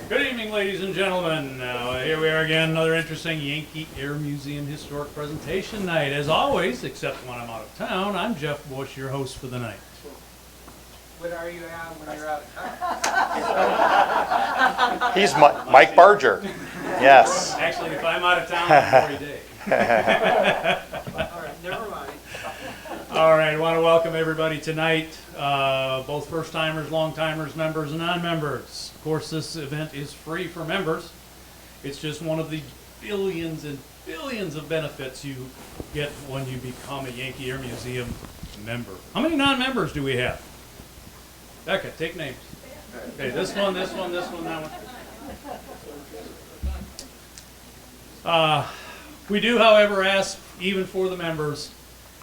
Good evening, ladies and gentlemen. Here we are again, another interesting Yankee Air Museum Historic Presentation night. As always, except when I'm out of town, I'm Jeff Bush, your host for the night. What are you at when you're out of town? He's Mike Barger. Yes. Actually, if I'm out of town, I'm 40 days. All right, never mind. All right, I want to welcome everybody tonight, both first-timers, long-timers, members, and non-members. Of course, this event is free for members. It's just one of the billions and billions of benefits you get when you become a Yankee Air Museum member. How many non-members do we have? Becca, take names. Okay, this one, that one. We do, however, ask, even for the members,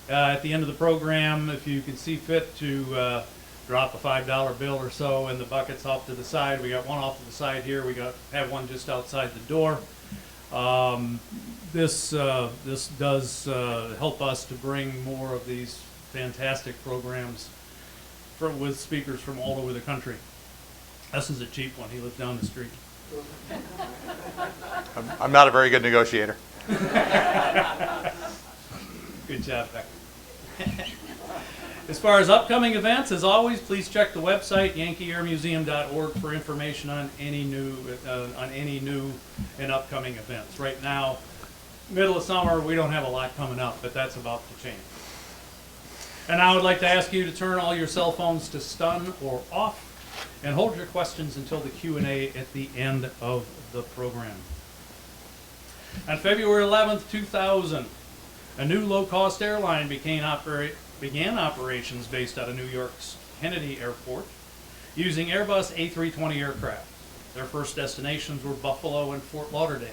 at the end of the program, if you can see fit to drop a $5 bill or so in the buckets off to the side. We got one off to the side here. We have one just outside the door. This does help us to bring more of these fantastic programs with speakers from all over the country. This is a cheap one. He lives down the street. I'm not a very good negotiator. Good job, Becky. As far as upcoming events, as always, please check the website yankeeairmuseum.org for information on any new and upcoming events. Right now, middle of summer, we don't have a lot coming up, but that's about to change. And I would like to ask you to turn all your cell phones to stun or off and hold your questions until the Q&A at the end of the program. On February 11th, 2000, a new low-cost airline began operations based out of New York's Kennedy Airport using Airbus A320 aircraft. Their first destinations were Buffalo and Fort Lauderdale.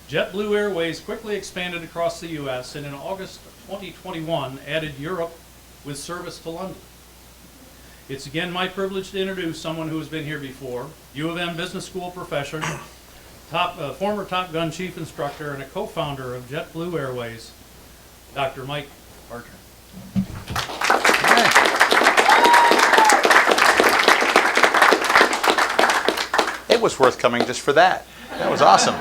JetBlue Airways quickly expanded across the U.S. and in August of 2021 added Europe with service to London. It's again my privilege to introduce someone who has been here before, U of M Business School professor, former Top Gun chief instructor, and a co-founder of JetBlue Airways, Dr. Mike Barger. It was worth coming just for that. That was awesome.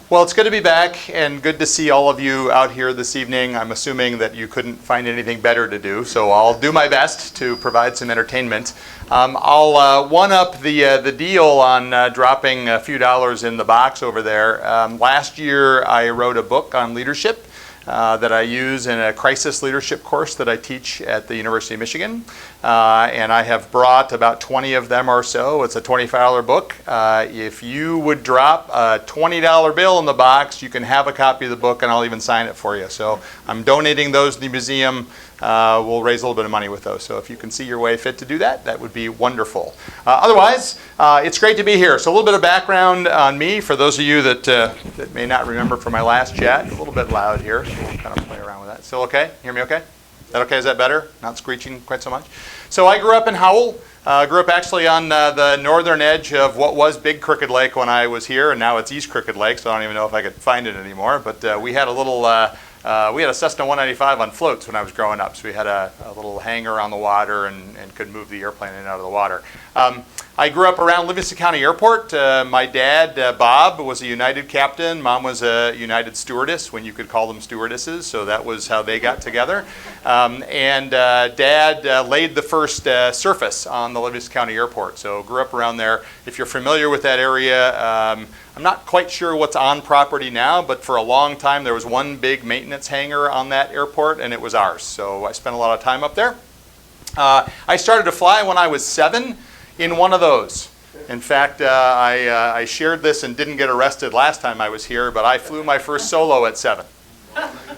Well, it's good to be back and good to see all of you out here this evening. I'm assuming that you couldn't find anything better to do, so I'll do my best to provide some entertainment. I'll one-up the deal on dropping a few dollars in the box over there. Last year, I wrote a book on leadership that I use in a crisis leadership course that I teach at the University of Michigan. And I have brought about 20 of them or so. It's a $25 book. If you would drop a $20 bill in the box, you can have a copy of the book and I'll even sign it for you. So I'm donating those to the museum. We'll raise a little bit of money with those. So if you can see your way fit to do that, that would be wonderful. Otherwise, it's great to be here. So a little bit of background on me for those of you that may not remember from my last chat. A little bit loud here, so we'll kind of play around with that. Still okay? Hear me okay? Is that okay? Is that better? Not screeching quite so much? So I grew up in Howell. Grew up actually on the northern edge of what was Big Crooked Lake when I was here, and now it's East Crooked Lake, so I don't even know if I could find it anymore. But we had a little... we had a Cessna 195 on floats when I was growing up, so we had a little hangar on the water and could move the airplane in and out of the water. I grew up around Livingston County Airport. My dad, Bob, was a United captain. Mom was a United stewardess, when you could call them stewardesses, so that was how they got together. Dad laid the first surface on the Livingston County Airport, so grew up around there. If you're familiar with that area, I'm not quite sure what's on property now, but for a long time there was one big maintenance hangar on that airport, and it was ours. So I spent a lot of time up there. I started to fly when I was 7 in one of those. In fact, I shared this and didn't get arrested last time I was here, but I flew my first solo at 7.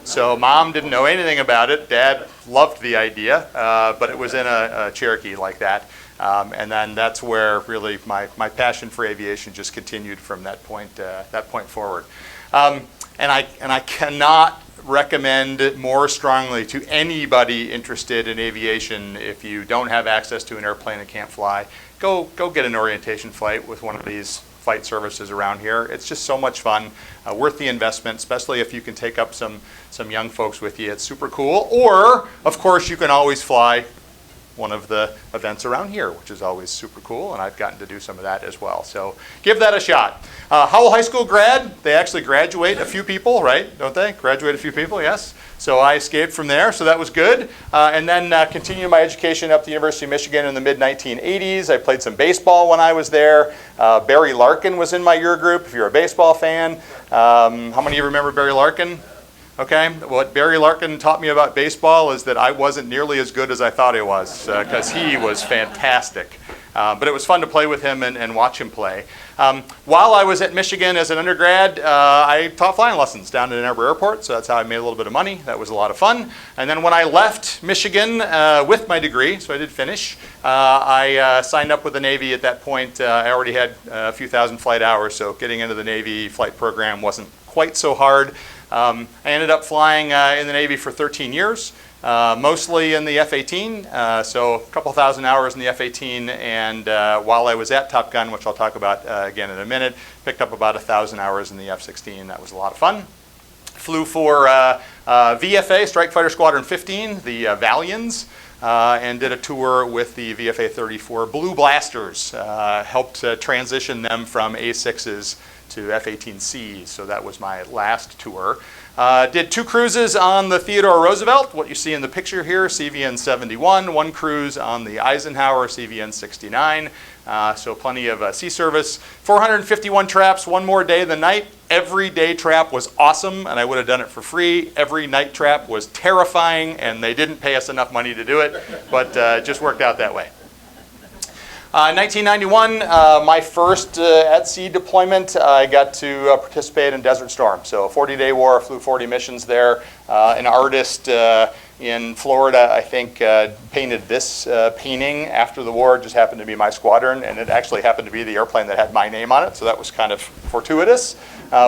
So Mom didn't know anything about it. Dad loved the idea, but it was in a Cherokee like that. And then that's where really my passion for aviation just continued from that point forward. And I cannot recommend it more strongly to anybody interested in aviation. If you don't have access to an airplane and can't fly, go get an orientation flight with one of these flight services around here. It's just so much fun, worth the investment, especially if you can take up some young folks with you. It's super cool. Or, of course, you can always fly one of the events around here, which is always super cool, and I've gotten to do some of that as well. So give that a shot. Howell High School grad, they actually graduate a few people, right? Don't they? Graduate a few people, yes. So I escaped from there, so that was good. And then continued my education up at the University of Michigan in the mid-1980s. I played some baseball when I was there. Barry Larkin was in my year group, if you're a baseball fan. How many of you remember Barry Larkin? Okay, what Barry Larkin taught me about baseball is that I wasn't nearly as good as I thought I was, because he was fantastic. But it was fun to play with him and watch him play. While I was at Michigan as an undergrad, I taught flying lessons down at Ann Arbor Airport, so that's how I made a little bit of money. That was a lot of fun. And then when I left Michigan with my degree, so I did finish, I signed up with the Navy at that point. I already had a few thousand flight hours, so getting into the Navy flight program wasn't quite so hard. I ended up flying in the Navy for 13 years. Mostly in the F-18, so a couple thousand hours in the F-18, and while I was at Top Gun, which I'll talk about again in a minute, picked up about 1,000 hours in the F-16. That was a lot of fun. Flew for VFA, Strike Fighter Squadron 15, the Valians, and did a tour with the VFA-34 Blue Blasters. Helped transition them from A6s to F-18Cs, so that was my last tour. Did 2 cruises on the Theodore Roosevelt, what you see in the picture here, CVN-71, 1 cruise on the Eisenhower, CVN-69, so plenty of sea service. 451 traps, 1 more day than night. Every day trap was awesome, and I would have done it for free. Every night trap was terrifying, and they didn't pay us enough money to do it, but it just worked out that way. 1991, my first at-sea deployment, I got to participate in Desert Storm. So a 40-day war, flew 40 missions there. An artist in Florida, I think, painted this painting after the war. It just happened to be my squadron, and it actually happened to be the airplane that had my name on it, so that was kind of fortuitous,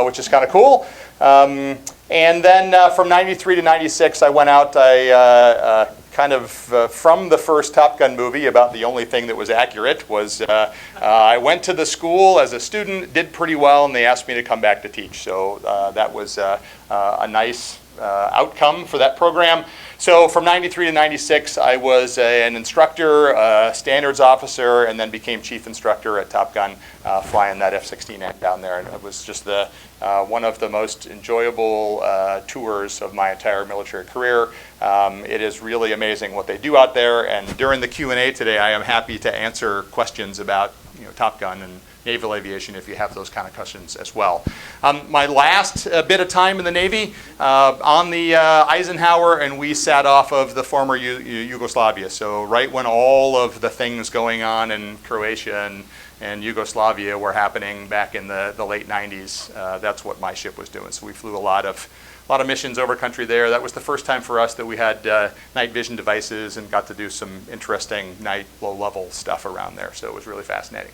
which is kind of cool. And then from 93 to 96, I went out, from the first Top Gun movie, about the only thing that was accurate was I went to the school as a student, did pretty well, and they asked me to come back to teach. So that was a nice outcome for that program. So from 93 to 96, I was an instructor, a standards officer, and then became chief instructor at Top Gun, flying that F-16 down there. And it was just one of the most enjoyable tours of my entire military career. It is really amazing what they do out there. And during the Q&A today, I am happy to answer questions about Top Gun and naval aviation if you have those kind of questions as well. My last bit of time in the Navy on the Eisenhower, and we sat off of the former Yugoslavia. So right when all of the things going on in Croatia and Yugoslavia were happening back in the late 90s, that's what my ship was doing. So we flew a lot of missions over country there. That was the first time for us that we had night vision devices and got to do some interesting night low-level stuff around there. So it was really fascinating.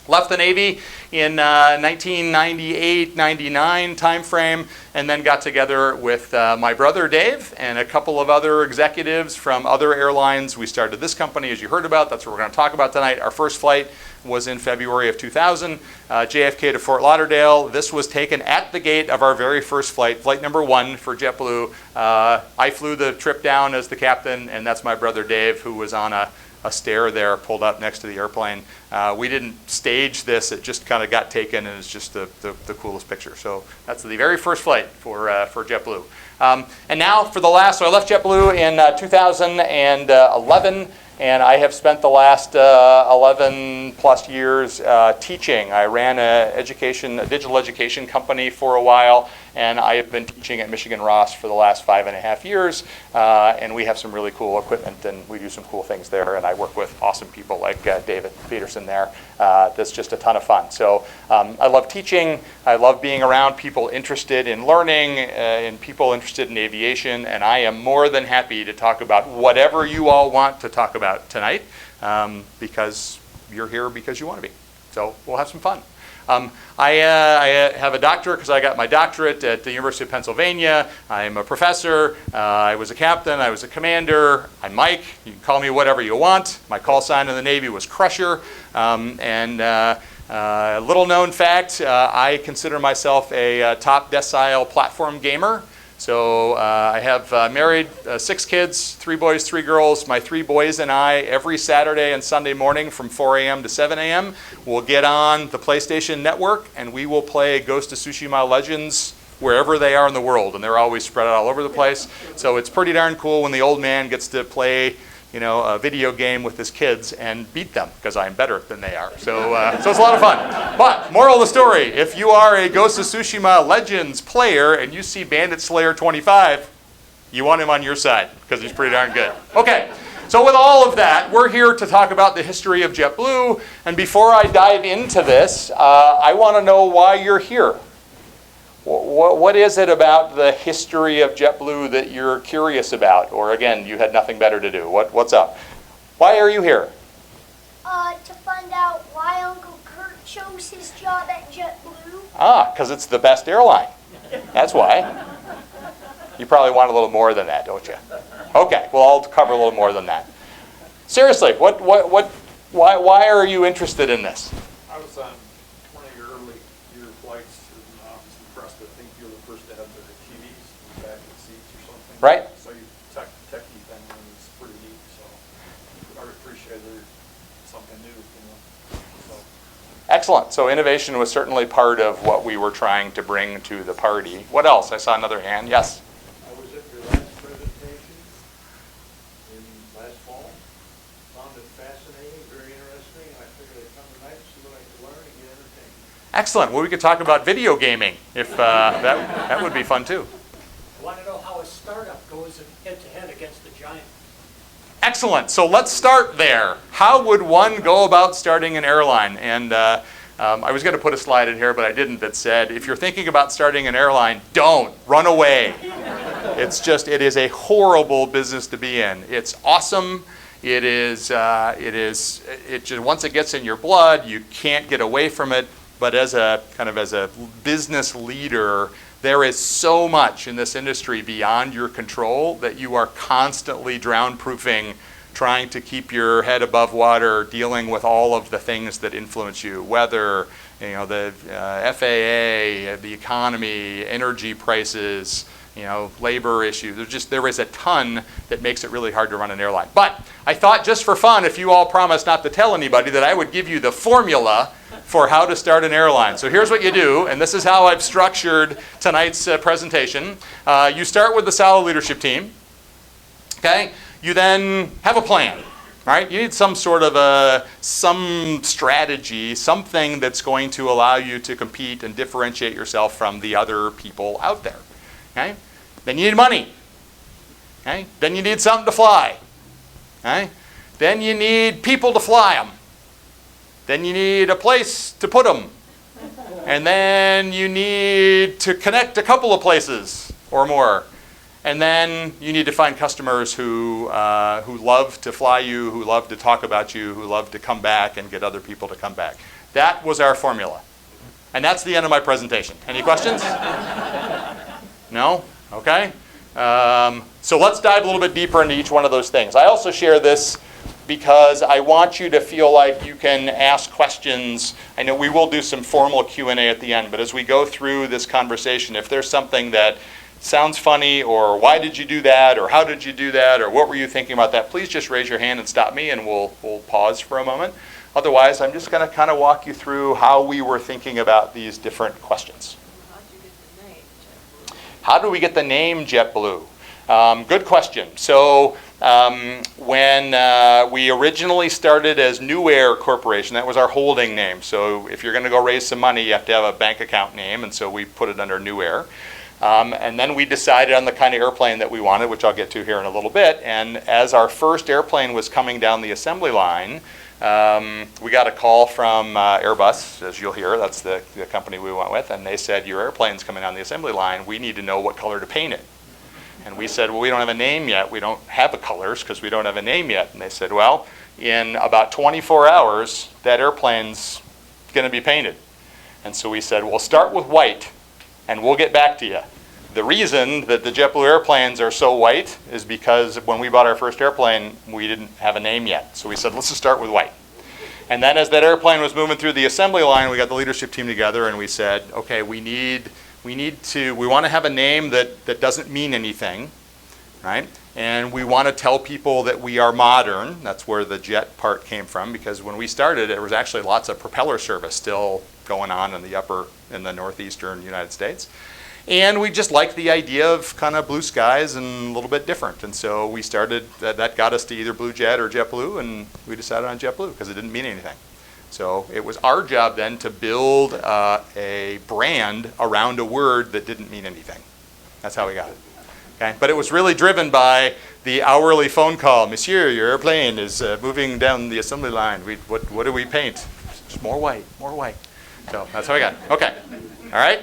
Left the Navy in 1998-99 timeframe, and then got together with my brother Dave and a couple of other executives from other airlines. We started this company, as you heard about. That's what we're going to talk about tonight. Our first flight was in February of 2000, JFK to Fort Lauderdale. This was taken at the gate of our very first flight, flight number 1 for JetBlue. I flew the trip down as the captain, and that's my brother Dave, who was on a stair there pulled up next to the airplane. We didn't stage this, it just kind of got taken, and it's just the coolest picture. So that's the very first flight for JetBlue. And now for the last, so I left JetBlue in 2011, and I have spent the last 11 plus years teaching. I ran a digital education company for a while, and I have been teaching at Michigan Ross for the last 5.5 years, and we have some really cool equipment, and we do some cool things there, and I work with awesome people like David Peterson there. That's just a ton of fun. So I love teaching, I love being around people interested in learning, and people interested in aviation, and I am more than happy to talk about whatever you all want to talk about tonight, because you're here because you want to be. So we'll have some fun. I have a doctorate because I got my doctorate at the University of Pennsylvania. I'm a professor. I was a captain. I was a commander. I'm Mike. You can call me whatever you want. My call sign in the Navy was Crusher. Little known fact, I consider myself a top decile platform gamer. So I have married 6 kids, 3 boys, 3 girls. My 3 boys and I, every Saturday and Sunday morning from 4 a.m. to 7 a.m., we'll get on the PlayStation Network and we will play Ghost of Tsushima Legends wherever they are in the world. And they're always spread out all over the place. So it's pretty darn cool when the old man gets to play a video game with his kids and beat them, because I'm better than they are. So it's a lot of fun. But moral of the story, if you are a Ghost of Tsushima Legends player and you see Bandit Slayer 25, you want him on your side, because he's pretty darn good. Okay, so with all of that, we're here to talk about the history of JetBlue. And before I dive into this, I want to know why you're here. What is it about the history of JetBlue that you're curious about? Or again, you had nothing better to do. What's up? Why are you here? To find out why Uncle Kurt chose his job at JetBlue. Because it's the best airline. That's why. You probably want a little more than that, don't you? Okay, well, I'll cover a little more than that. Seriously, why are you interested in this? I was on one of your early year flights, and I was impressed. I think you're the first to have the TVs in the back of the seats or something. Right. So you techie thing, and it's pretty neat. So I appreciate there's something new, So. Excellent. So innovation was certainly part of what we were trying to bring to the party. What else? I saw another hand. Yes? I was at your last presentation in last fall. Found it fascinating, very interesting, and I figured I'd come tonight to see what I could learn and get entertained. Excellent. Well, we could talk about video gaming if that would be fun too. I want to know how a startup goes head-to-head against the giant. Excellent. So let's start there. How would one go about starting an airline? And I was going to put a slide in here, but I didn't, that said, if you're thinking about starting an airline, don't. Run away. It is a horrible business to be in. It's awesome. It just, once it gets in your blood, you can't get away from it. But as a business leader, there is so much in this industry beyond your control that you are constantly drown-proofing, trying to keep your head above water, dealing with all of the things that influence you, weather, the FAA, the economy, energy prices, labor issues. There is a ton that makes it really hard to run an airline. But I thought, just for fun, if you all promise not to tell anybody, that I would give you the formula for how to start an airline. So here's what you do, and this is how I've structured tonight's presentation. You start with the solid leadership team. Okay? You then have a plan. Right? You need some sort of some strategy, something that's going to allow you to compete and differentiate yourself from the other people out there. Okay? Then you need money. Okay? Then you need something to fly. Okay? Then you need people to fly them. Then you need a place to put them. And then you need to connect a couple of places or more. And then you need to find customers who love to fly you, who love to talk about you, who love to come back and get other people to come back. That was our formula. And that's the end of my presentation. Any questions? No? Okay. So let's dive a little bit deeper into each one of those things. I also share this because I want you to feel like you can ask questions. I know we will do some formal Q&A at the end, but as we go through this conversation, if there's something that sounds funny, or why did you do that, or how did you do that, or what were you thinking about that, please just raise your hand and stop me, and we'll pause for a moment. Otherwise, I'm just going to kind of walk you through how we were thinking about these different questions. How do we get the name JetBlue? Good question. So when we originally started as New Air Corporation, that was our holding name. So if you're going to go raise some money, you have to have a bank account name, and so we put it under New Air. And then we decided on the kind of airplane that we wanted, which I'll get to here in a little bit. And as our first airplane was coming down the assembly line, we got a call from Airbus, as you'll hear. That's the company we went with. And they said, your airplane's coming down the assembly line. We need to know what color to paint it. And we said, well, we don't have a name yet. We don't have the colors because we don't have a name yet. And they said, well, in about 24 hours, that airplane's going to be painted. And so we said, we'll start with white, and we'll get back to you. The reason that the JetBlue airplanes are so white is because when we bought our first airplane, we didn't have a name yet. So we said, let's just start with white. And then as that airplane was moving through the assembly line, we got the leadership team together and we said, okay, we need we want to have a name that doesn't mean anything, right? And we want to tell people that we are modern. That's where the jet part came from, because when we started, there was actually lots of propeller service still going on in the northeastern United States. And we just liked the idea of kind of blue skies and a little bit different. And so we started, that got us to either Blue Jet or JetBlue, and we decided on JetBlue because it didn't mean anything. So it was our job then to build a brand around a word that didn't mean anything. That's how we got it. Okay? But it was really driven by the hourly phone call. Monsieur, your airplane is moving down the assembly line. What do we paint? Just more white, more white. So that's how we got it. Okay. All right?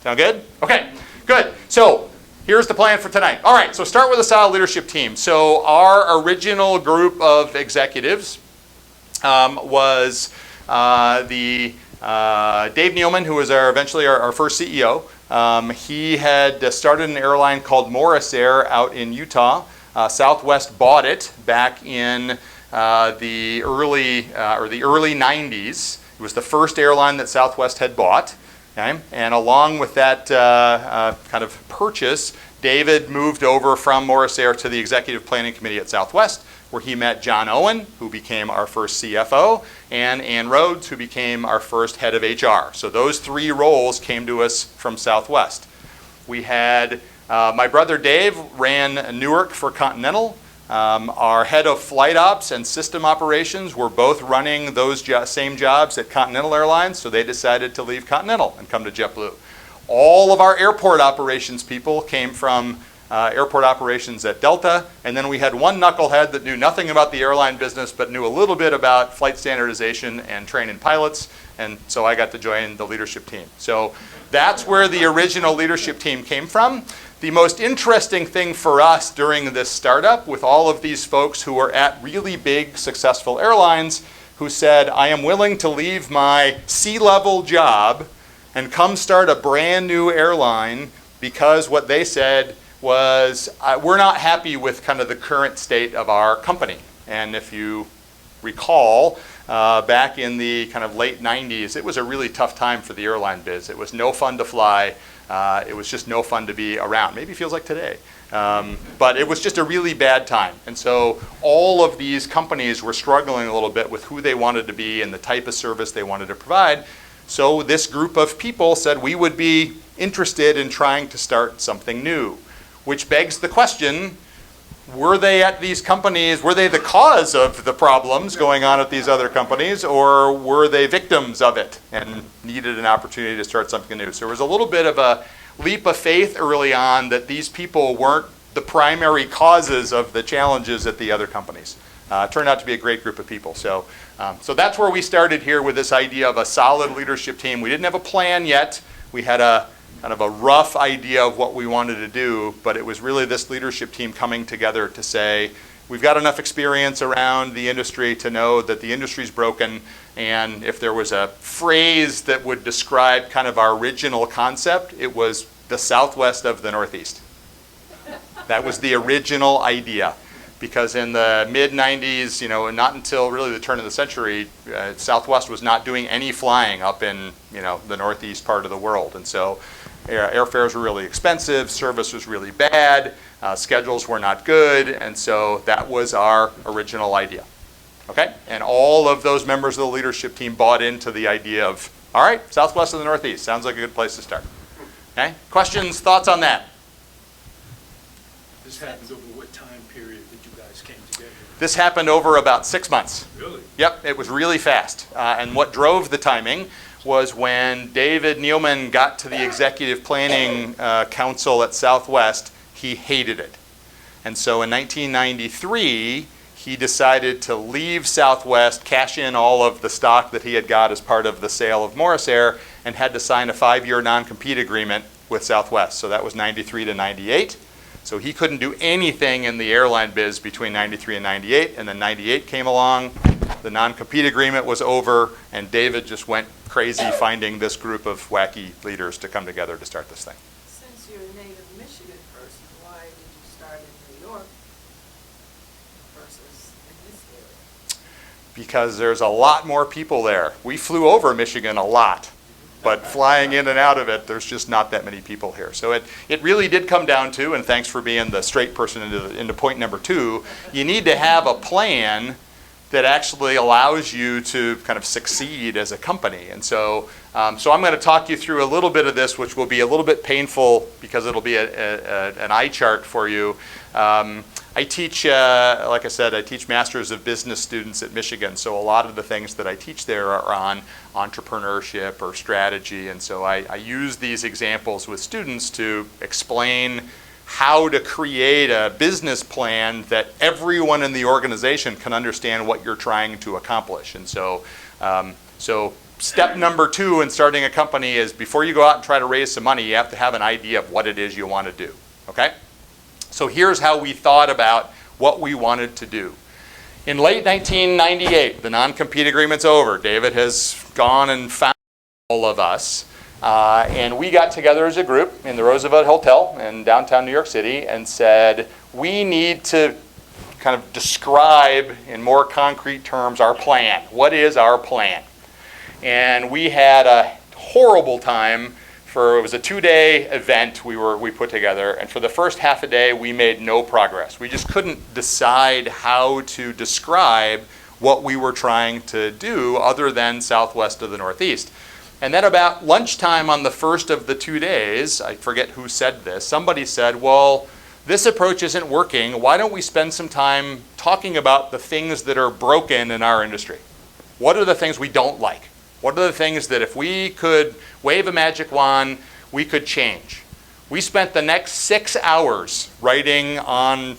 Sound good? Okay, good. So here's the plan for tonight. All right, so start with a solid leadership team. So our original group of executives was Dave Nealman, who was eventually our first CEO. He had started an airline called Morris Air out in Utah. Southwest bought it back in the early 90s. It was the first airline that Southwest had bought. Okay? And along with that kind of purchase, David moved over from Morris Air to the Executive Planning Committee at Southwest, where he met John Owen, who became our first CFO, and Ann Rhodes, who became our first head of HR. So those three roles came to us from Southwest. We had my brother Dave ran Newark for Continental. Our head of flight ops and system operations were both running those same jobs at Continental Airlines, so they decided to leave Continental and come to JetBlue. All of our airport operations people came from airport operations at Delta, and then we had one knucklehead that knew nothing about the airline business but knew a little bit about flight standardization and training pilots, and so I got to join the leadership team. So that's where the original leadership team came from. The most interesting thing for us during this startup, with all of these folks who were at really big, successful airlines, who said, I am willing to leave my C-level job and come start a brand new airline, because what they said was, we're not happy with kind of the current state of our company. And if you recall, back in the kind of late 90s, it was a really tough time for the airline biz. It was no fun to fly. It was just no fun to be around. Maybe it feels like today. But it was just a really bad time. And so all of these companies were struggling a little bit with who they wanted to be and the type of service they wanted to provide. So this group of people said we would be interested in trying to start something new, which begs the question, were they at these companies, were they the cause of the problems going on at these other companies, or were they victims of it and needed an opportunity to start something new? So there was a little bit of a leap of faith early on that these people weren't the primary causes of the challenges at the other companies. Turned out to be a great group of people. So that's where we started here with this idea of a solid leadership team. We didn't have a plan yet. We had a kind of a rough idea of what we wanted to do, but it was really this leadership team coming together to say, we've got enough experience around the industry to know that the industry's broken, and if there was a phrase that would describe kind of our original concept, it was the Southwest of the Northeast. That was the original idea. Because in the mid-90s, not until really the turn of the century, Southwest was not doing any flying up in, the northeast part of the world. And so airfares were really expensive, service was really bad, schedules were not good, and so that was our original idea. Okay? And all of those members of the leadership team bought into the idea of, all right, Southwest of the Northeast, sounds like a good place to start. Okay? Questions, thoughts on that? This happens over what time period that you guys came together? This happened over about 6 months. Really? Yep, it was really fast. And what drove the timing was when David Nealman got to the Executive Planning Council at Southwest, he hated it. And so in 1993, he decided to leave Southwest, cash in all of the stock that he had got as part of the sale of Morris Air, and had to sign a 5-year non-compete agreement with Southwest. So that was 93 to 98. So he couldn't do anything in the airline biz between 93 and 98, and then 98 came along, the non-compete agreement was over, and David just went crazy finding this group of wacky leaders to come together to start this thing. Since you're a native Michigan person, why did you start in New York versus in this area? Because there's a lot more people there. We flew over Michigan a lot. but flying in and out of it, there's just not that many people here. So it really did come down to, and thanks for being the straight person into point number 2, you need to have a plan that actually allows you to kind of succeed as a company. And so, so I'm going to talk you through a little bit of this, which will be a little bit painful because it'll be an eye chart for you. I teach, like I said, I teach Masters of Business students at Michigan, so a lot of the things that I teach there are on entrepreneurship or strategy, and so I use these examples with students to explain how to create a business plan that everyone in the organization can understand what you're trying to accomplish. And so, so step number 2 in starting a company is before you go out and try to raise some money, you have to have an idea of what it is you want to do, okay? So here's how we thought about what we wanted to do. In late 1998, the non-compete agreement's over. David has gone and found all of us. And we got together as a group in the Roosevelt Hotel in downtown New York City and said, we need to kind of describe in more concrete terms our plan. What is our plan? And we had a horrible time. It was a 2-day event we put together, and for the first half a day we made no progress. We just couldn't decide how to describe what we were trying to do other than southwest of the Northeast. And then about lunchtime on the first of the 2 days, I forget who said this, somebody said, well, this approach isn't working. Why don't we spend some time talking about the things that are broken in our industry? What are the things we don't like? What are the things that if we could wave a magic wand, we could change? We spent the next 6 hours writing on,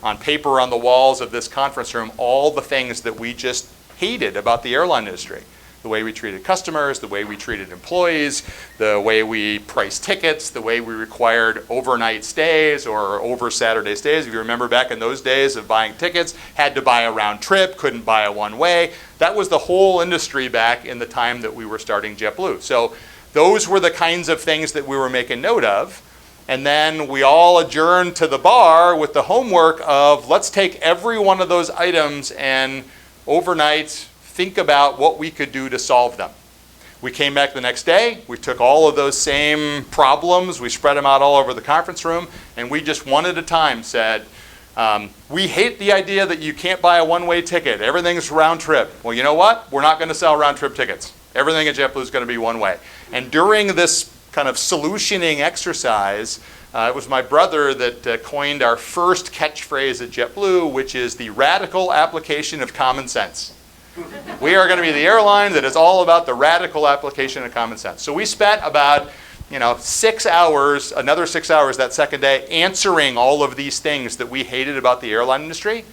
on paper on the walls of this conference room all the things that we just hated about the airline industry. The way we treated customers, the way we treated employees, the way we priced tickets, the way we required overnight stays or over Saturday stays. If you remember back in those days of buying tickets, had to buy a round trip, couldn't buy a one-way. That was the whole industry back in the time that we were starting JetBlue. So those were the kinds of things that we were making note of. And then we all adjourned to the bar with the homework of let's take every one of those items and overnight think about what we could do to solve them. We came back the next day, we took all of those same problems, we spread them out all over the conference room, and we just one at a time said, we hate the idea that you can't buy a one-way ticket. Everything's round trip. Well, you know what? We're not going to sell round trip tickets. Everything at JetBlue is going to be one way. And during this kind of solutioning exercise, it was my brother that coined our first catchphrase at JetBlue, which is the radical application of common sense. We are going to be the airline that is all about the radical application of common sense. So we spent about 6 hours, another 6 hours that second day, answering all of these things that we hated about the airline industry.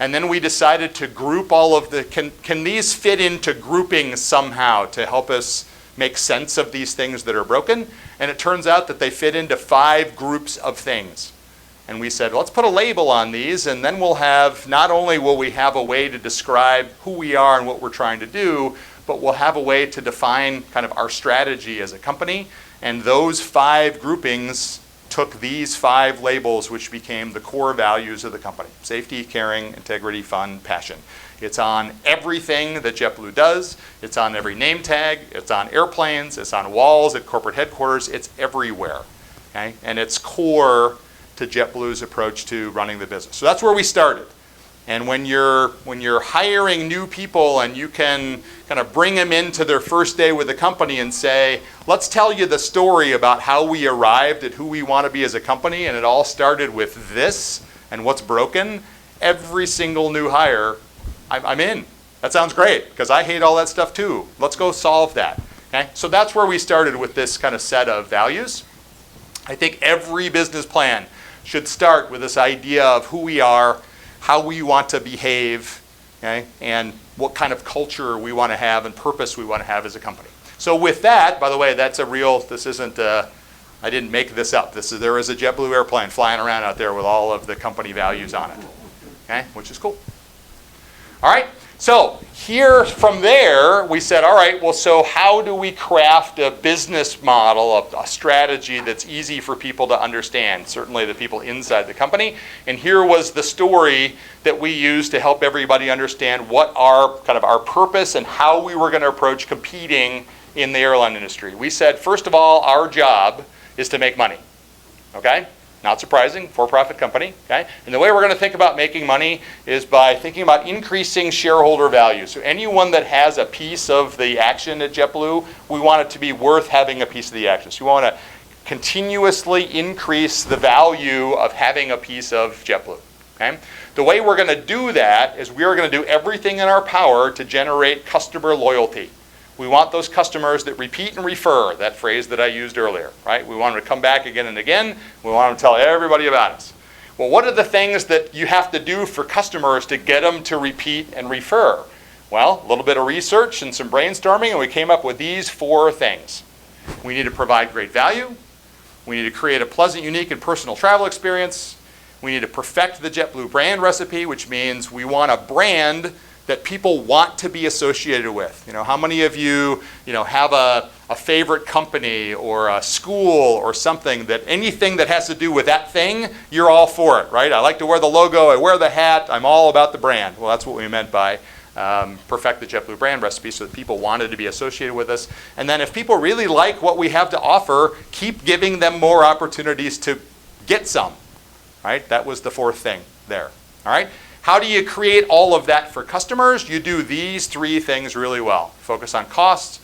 And then we decided to group all of the, can these fit into groupings somehow to help us make sense of these things that are broken? And it turns out that they fit into 5 groups of things. And we said, let's put a label on these, and then we'll have, not only will we have a way to describe who we are and what we're trying to do, but we'll have a way to define kind of our strategy as a company. And those 5 groupings took these 5 labels, which became the core values of the company: safety, caring, integrity, fun, passion. It's on everything that JetBlue does. It's on every name tag. It's on airplanes. It's on walls at corporate headquarters. It's everywhere. Okay? And it's core to JetBlue's approach to running the business. So that's where we started. And when you're hiring new people and you can kind of bring them into their first day with the company and say, let's tell you the story about how we arrived at who we want to be as a company, and it all started with this and what's broken, every single new hire, I'm in. That sounds great, because I hate all that stuff too. Let's go solve that. Okay? So that's where we started with this kind of set of values. I think every business plan should start with this idea of who we are, how we want to behave, okay, and what kind of culture we want to have and purpose we want to have as a company. So with that, by the way, that's a real, this isn't, I didn't make this up. There is a JetBlue airplane flying around out there with all of the company values on it, okay, which is cool. All right, so here from there, we said, all right, well, so how do we craft a business model, a strategy that's easy for people to understand, certainly the people inside the company? And here was the story that we used to help everybody understand what our purpose and how we were going to approach competing in the airline industry. We said, first of all, our job is to make money. Okay? Not surprising, for-profit company, okay? And the way we're going to think about making money is by thinking about increasing shareholder value. So anyone that has a piece of the action at JetBlue, we want it to be worth having a piece of the action. So we want to continuously increase the value of having a piece of JetBlue, okay? The way we're going to do that is we are going to do everything in our power to generate customer loyalty. We want those customers that repeat and refer, that phrase that I used earlier, right? We want them to come back again and again. We want them to tell everybody about us. Well, what are the things that you have to do for customers to get them to repeat and refer? Well, a little bit of research and some brainstorming, and we came up with these 4 things. We need to provide great value. We need to create a pleasant, unique, and personal travel experience. We need to perfect the JetBlue brand recipe, which means we want a brand that people want to be associated with. You know, how many of you, have a favorite company or a school or something that anything that has to do with that thing, you're all for it, right? I like to wear the logo, I wear the hat, I'm all about the brand. Well, that's what we meant by perfect the JetBlue brand recipe, so that people wanted to be associated with us. And then if people really like what we have to offer, keep giving them more opportunities to get some, right? That was the 4th thing there, all right? How do you create all of that for customers? You do these 3 things really well. Focus on costs,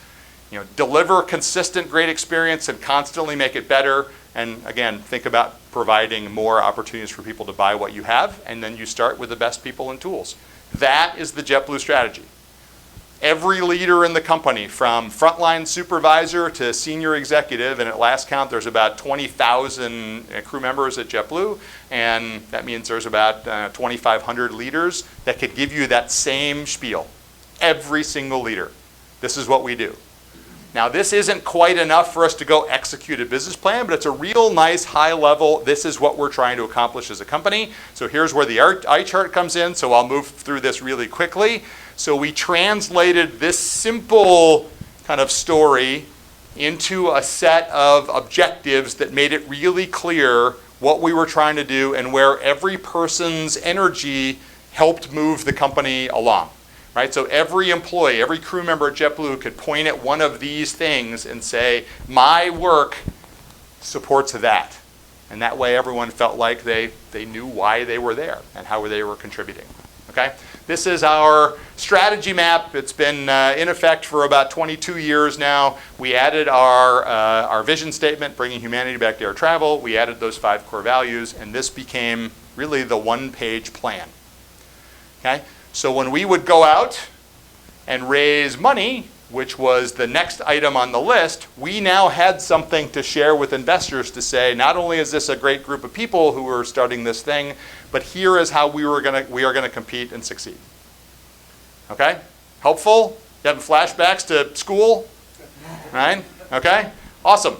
deliver consistent great experience and constantly make it better. And again, think about providing more opportunities for people to buy what you have, and then you start with the best people and tools. That is the JetBlue strategy. Every leader in the company, from frontline supervisor to senior executive, and at last count there's about 20,000 crew members at JetBlue, and that means there's about 2,500 leaders that could give you that same spiel. Every single leader. This is what we do. Now, this isn't quite enough for us to go execute a business plan, but it's a real nice high level, this is what we're trying to accomplish as a company. So here's where the eye chart comes in, so I'll move through this really quickly. So we translated this simple kind of story into a set of objectives that made it really clear what we were trying to do and where every person's energy helped move the company along. Right? So every employee, every crew member at JetBlue could point at one of these things and say, my work supports that. And that way everyone felt like they knew why they were there and how they were contributing. Okay? This is our strategy map. It's been in effect for about 22 years now. We added our vision statement, bringing humanity back to air travel. We added those 5 core values, and this became really the 1-page plan. Okay? So when we would go out and raise money, which was the next item on the list, we now had something to share with investors to say, not only is this a great group of people who are starting this thing, but here is how we are going to compete and succeed. Okay? Helpful? You having flashbacks to school? Right? Okay? Awesome.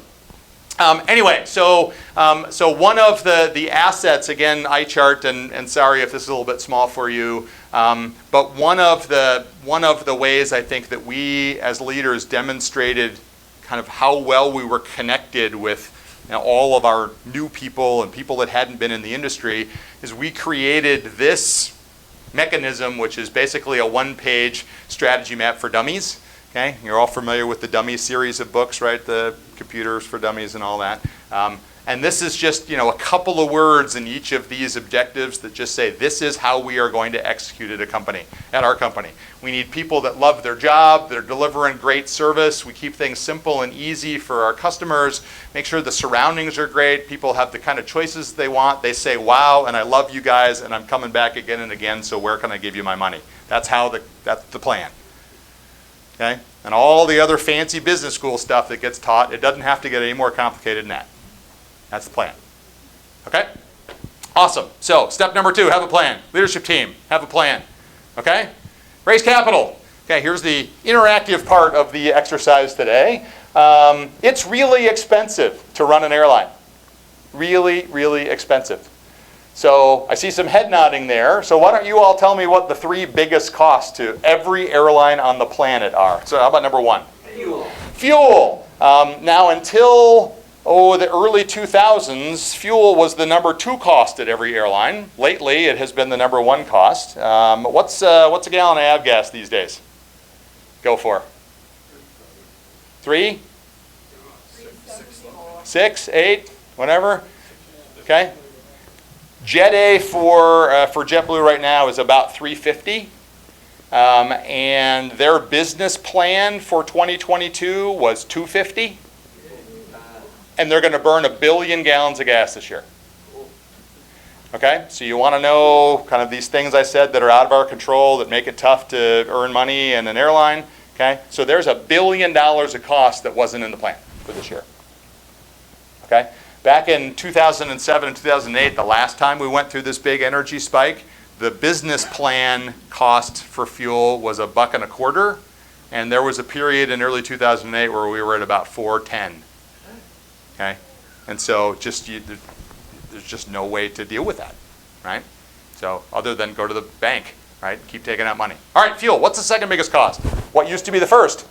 Anyway, so one of the assets, again, eye chart, and sorry if this is a little bit small for you, but one of the ways I think that we as leaders demonstrated kind of how well we were connected with all of our new people and people that hadn't been in the industry is we created this mechanism, which is basically a 1-page strategy map for dummies. Okay, you're all familiar with the Dummy series of books, right? The Computers for Dummies and all that. And this is just, a couple of words in each of these objectives that just say, this is how we are going to execute at our company. We need people that love their job, that are delivering great service. We keep things simple and easy for our customers. Make sure the surroundings are great. People have the kind of choices they want. They say, wow, and I love you guys, and I'm coming back again and again, so where can I give you my money? That's the plan. Okay? And all the other fancy business school stuff that gets taught, it doesn't have to get any more complicated than that. That's the plan. Okay? Awesome. So, step number 2, have a plan. Leadership team, have a plan. Okay? Raise capital. Okay, here's the interactive part of the exercise today. It's really expensive to run an airline. Really, really expensive. So I see some head nodding there. So why don't you all tell me what the 3 biggest costs to every airline on the planet are? So how about number 1? Fuel. Now until the early 2000s, fuel was the number 2 cost at every airline. Lately, it has been the number 1 cost. What's a gallon of avgas these days? Go for. 3? 6, 8, whatever. Okay. Jet A for JetBlue right now is about 350, and their business plan for 2022 was 250, and they're going to burn 1 billion gallons of gas this year. Okay, so you want to know kind of these things I said that are out of our control that make it tough to earn money in an airline. Okay, so there's $1 billion of cost that wasn't in the plan for this year. Okay. Back in 2007 and 2008, the last time we went through this big energy spike, the business plan cost for fuel was $1.25, and there was a period in early 2008 where we were at about $4.10. Okay, and so there's just no way to deal with that, right? So other than go to the bank, right? Keep taking out money. All right, fuel. What's the second biggest cost? What used to be the first?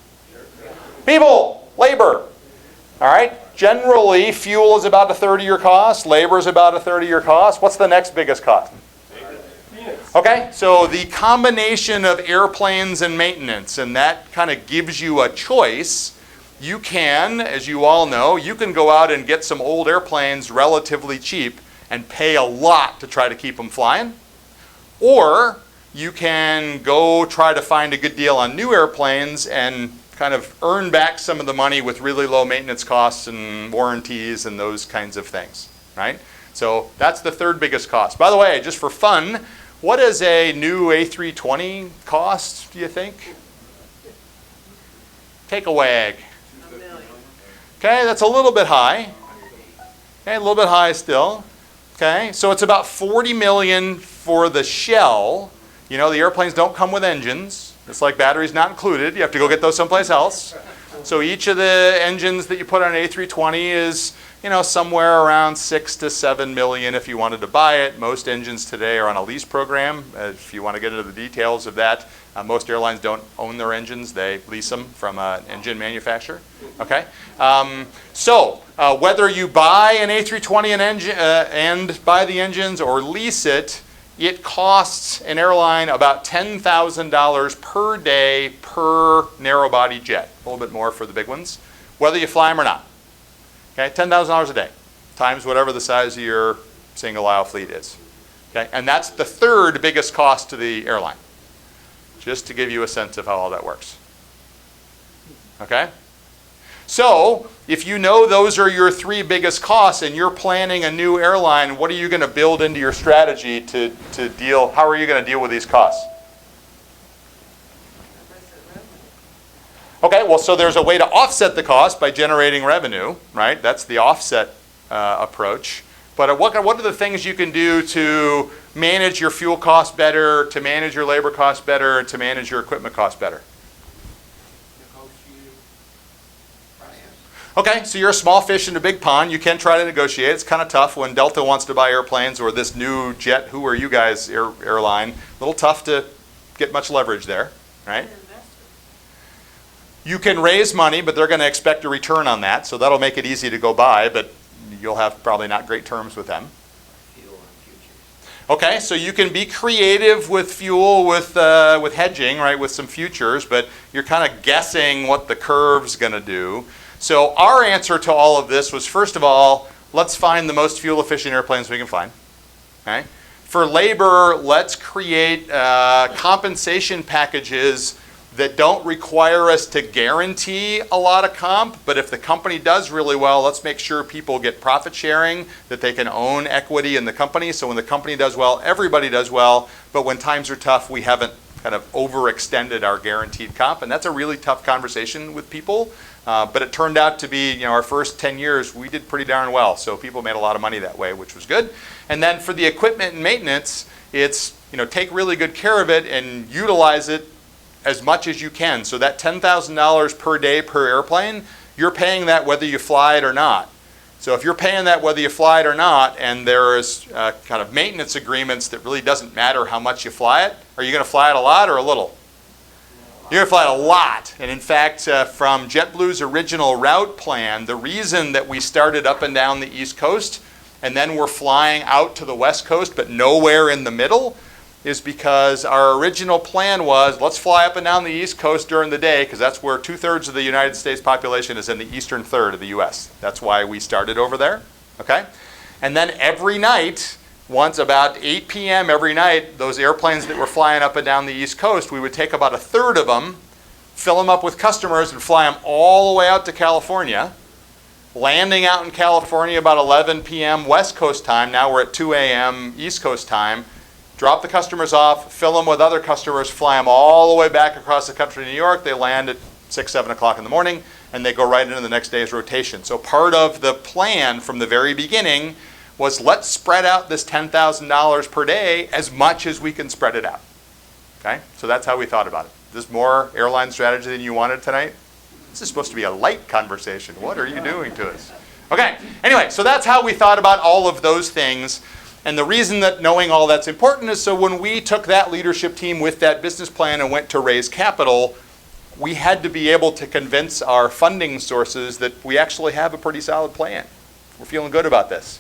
People, labor. All right. Generally, fuel is about 1/3 of your cost. Labor is about 1/3 of your cost. What's the next biggest cost? Okay, so the combination of airplanes and maintenance, and that kind of gives you a choice. You can, as you all know, you can go out and get some old airplanes relatively cheap and pay a lot to try to keep them flying. Or you can go try to find a good deal on new airplanes and kind of earn back some of the money with really low maintenance costs and warranties and those kinds of things, right? So that's the third biggest cost. By the way, just for fun, what does a new A320 cost, do you think? Take a wag. $1 million. Okay, that's a little bit high. Okay, a little bit high still. Okay, so it's about $40 million for the shell. You know, the airplanes don't come with engines. It's like batteries not included. You have to go get those someplace else. So each of the engines that you put on an A320 is, you know, somewhere around $6 to $7 million if you wanted to buy it. Most engines today are on a lease program. If you want to get into the details of that, most airlines don't own their engines. They lease them from an engine manufacturer. Okay. So whether you buy an A320 and buy the engines or lease it, it costs an airline about $10,000 per day per narrow-body jet. A little bit more for the big ones, whether you fly them or not. Okay, $10,000 a day times whatever the size of your single-aisle fleet is. Okay, and that's the third biggest cost to the airline. Just to give you a sense of how all that works. Okay? So, if you know those are your three biggest costs and you're planning a new airline, what are you going to build into your strategy to deal, how are you going to deal with these costs? Okay, well, so there's a way to offset the cost by generating revenue, right? That's the offset approach. But what are the things you can do to manage your fuel costs better, to manage your labor costs better, and to manage your equipment costs better? Okay, so you're a small fish in a big pond. You can try to negotiate. It's kind of tough when Delta wants to buy airplanes or this new jet, who are you guys, airline. A little tough to get much leverage there, right? You can raise money, but they're going to expect a return on that, so that'll make it easy to go buy, but you'll have probably not great terms with them. Okay, so you can be creative with fuel, with hedging, right, with some futures, but you're kind of guessing what the curve's going to do. So our answer to all of this was, first of all, let's find the most fuel-efficient airplanes we can find. Okay? For labor, let's create compensation packages that don't require us to guarantee a lot of comp, but if the company does really well, let's make sure people get profit sharing, that they can own equity in the company. So when the company does well, everybody does well, but when times are tough, we haven't kind of overextended our guaranteed comp, and that's a really tough conversation with people. But it turned out to be, you know, our first 10 years, we did pretty darn well. So people made a lot of money that way, which was good. And then for the equipment and maintenance, it's, you know, take really good care of it and utilize it as much as you can. So that $10,000 per day per airplane, you're paying that whether you fly it or not. So if you're paying that whether you fly it or not, and there's kind of maintenance agreements that really doesn't matter how much you fly it, are you going to fly it a lot or a little? You're going to fly it a lot. And in fact, from JetBlue's original route plan, the reason that we started up and down the East Coast and then we're flying out to the West Coast but nowhere in the middle is because our original plan was, let's fly up and down the East Coast during the day, because that's where 2/3 of the United States population is in the eastern third of the US. That's why we started over there, okay? And then every night, once about 8 p.m. every night, those airplanes that were flying up and down the East Coast, we would take about 1/3 of them, fill them up with customers, and fly them all the way out to California, landing out in California about 11 p.m. West Coast time. Now we're at 2 a.m. East Coast time. Drop the customers off, fill them with other customers, fly them all the way back across the country to New York. They land at 6, 7 o'clock in the morning, and they go right into the next day's rotation. So part of the plan from the very beginning was, let's spread out this $10,000 per day as much as we can spread it out. Okay? So that's how we thought about it. Is this more airline strategy than you wanted tonight? This is supposed to be a light conversation. What are you doing to us? Okay, anyway, so that's how we thought about all of those things. And the reason that knowing all that's important is so when we took that leadership team with that business plan and went to raise capital, we had to be able to convince our funding sources that we actually have a pretty solid plan. We're feeling good about this.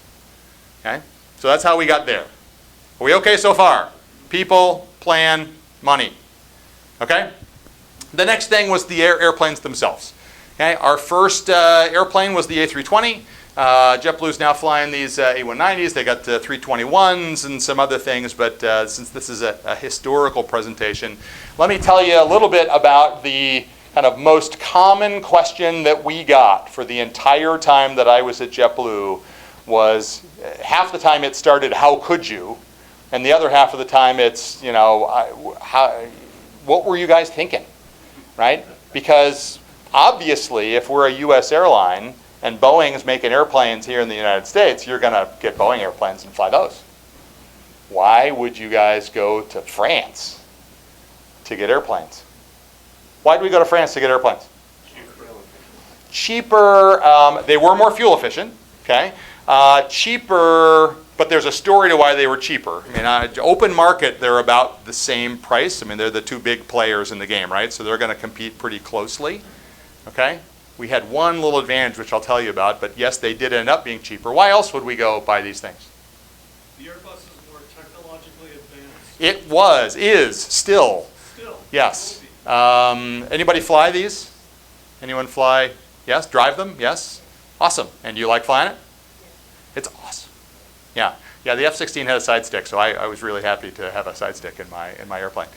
Okay, so that's how we got there. Are we okay so far? People, plan, money. Okay? The next thing was the airplanes themselves. Okay? Our first airplane was the A320. JetBlue's now flying these A190s. They got the 321s and some other things, but since this is a historical presentation, let me tell you a little bit about the kind of most common question that we got for the entire time that I was at JetBlue was, half the time it started, how could you? And the other half of the time it's, you know, what were you guys thinking, right? Because obviously if we're a US airline and Boeing's making airplanes here in the United States, you're going to get Boeing airplanes and fly those. Why would you guys go to France to get airplanes? Why did we go to France to get airplanes? Cheaper. They were more fuel efficient, okay? Cheaper, but there's a story to why they were cheaper. I mean, open market, they're about the same price. I mean, they're the two big players in the game, right? So they're going to compete pretty closely, okay? We had one little advantage, which I'll tell you about, but yes, they did end up being cheaper. Why else would we go buy these things? The Airbus is more technologically advanced. It is, still. Still. Yes. Anybody fly these? Anyone fly? Yes? Drive them? Yes? Awesome. And do you like flying it? It's awesome. Yeah. Yeah, the F-16 had a side stick, so I was really happy to have a side stick in my airplane.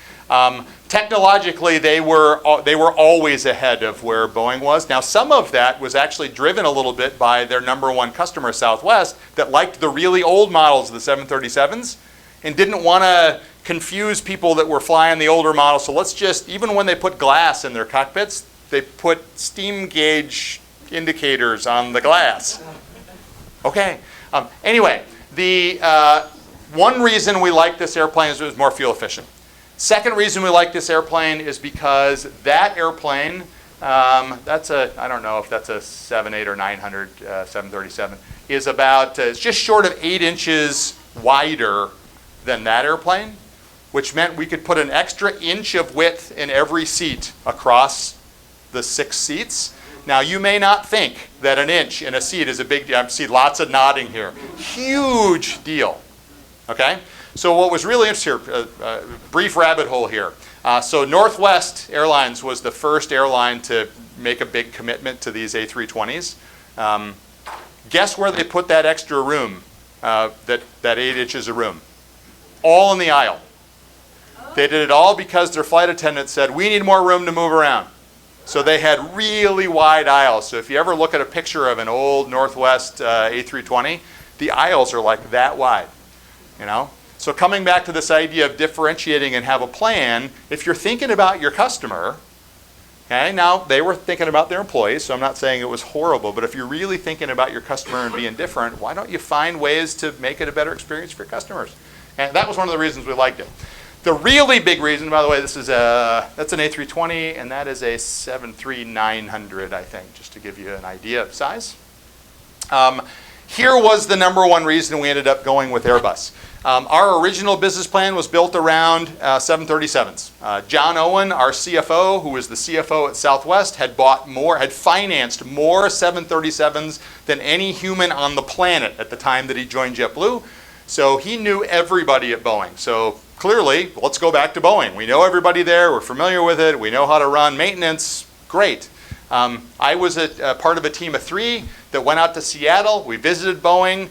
Technologically, they were always ahead of where Boeing was. Now, some of that was actually driven a little bit by their #1 customer, Southwest, that liked the really old models of the 737s and didn't want to confuse people that were flying the older models. So let's just, even when they put glass in their cockpits, they put steam gauge indicators on the glass. Okay. Anyway. The one reason we like this airplane is it was more fuel efficient. Second reason we like this airplane is because that airplane, that's I don't know if that's a 787 or 900 737, is about, it's just short of 8 inches wider than that airplane, which meant we could put an extra inch of width in every seat across the 6 seats. Now, you may not think that an inch in a seat is a big deal. I see lots of nodding here. Huge deal, okay? So what was really interesting here, brief rabbit hole here. So Northwest Airlines was the first airline to make a big commitment to these A320s. Guess where they put that extra room, that 8 inches of room? All in the aisle. They did it all because their flight attendant said, we need more room to move around. So they had really wide aisles. So if you ever look at a picture of an old Northwest A320, the aisles are like that wide, you know? So coming back to this idea of differentiating and have a plan, if you're thinking about your customer, okay, now they were thinking about their employees, so I'm not saying it was horrible, but if you're really thinking about your customer and being different, why don't you find ways to make it a better experience for your customers? And that was one of the reasons we liked it. The really big reason, by the way, that's an A320, and that is a 737-900, I think, just to give you an idea of size. Here was the #1 reason we ended up going with Airbus. Our original business plan was built around 737s. John Owen, our CFO, who was the CFO at Southwest, had financed more 737s than any human on the planet at the time that he joined JetBlue. So he knew everybody at Boeing. So clearly, let's go back to Boeing. We know everybody there. We're familiar with it. We know how to run maintenance. Great. I was a part of a team of 3 that went out to Seattle. We visited Boeing.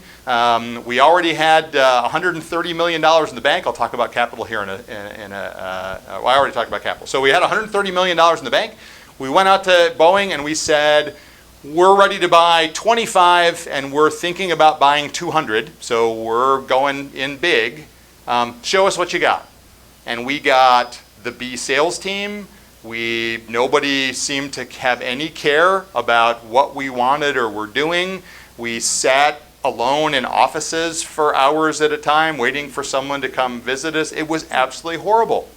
We already had $130 million in the bank. I'll talk about capital here well, I already talked about capital. So we had $130 million in the bank. We went out to Boeing and we said, we're ready to buy 25 and we're thinking about buying 200. So we're going in big. Show us what you got. And we got the B sales team. Nobody seemed to have any care about what we wanted or were doing. We sat alone in offices for hours at a time waiting for someone to come visit us. It was absolutely horrible.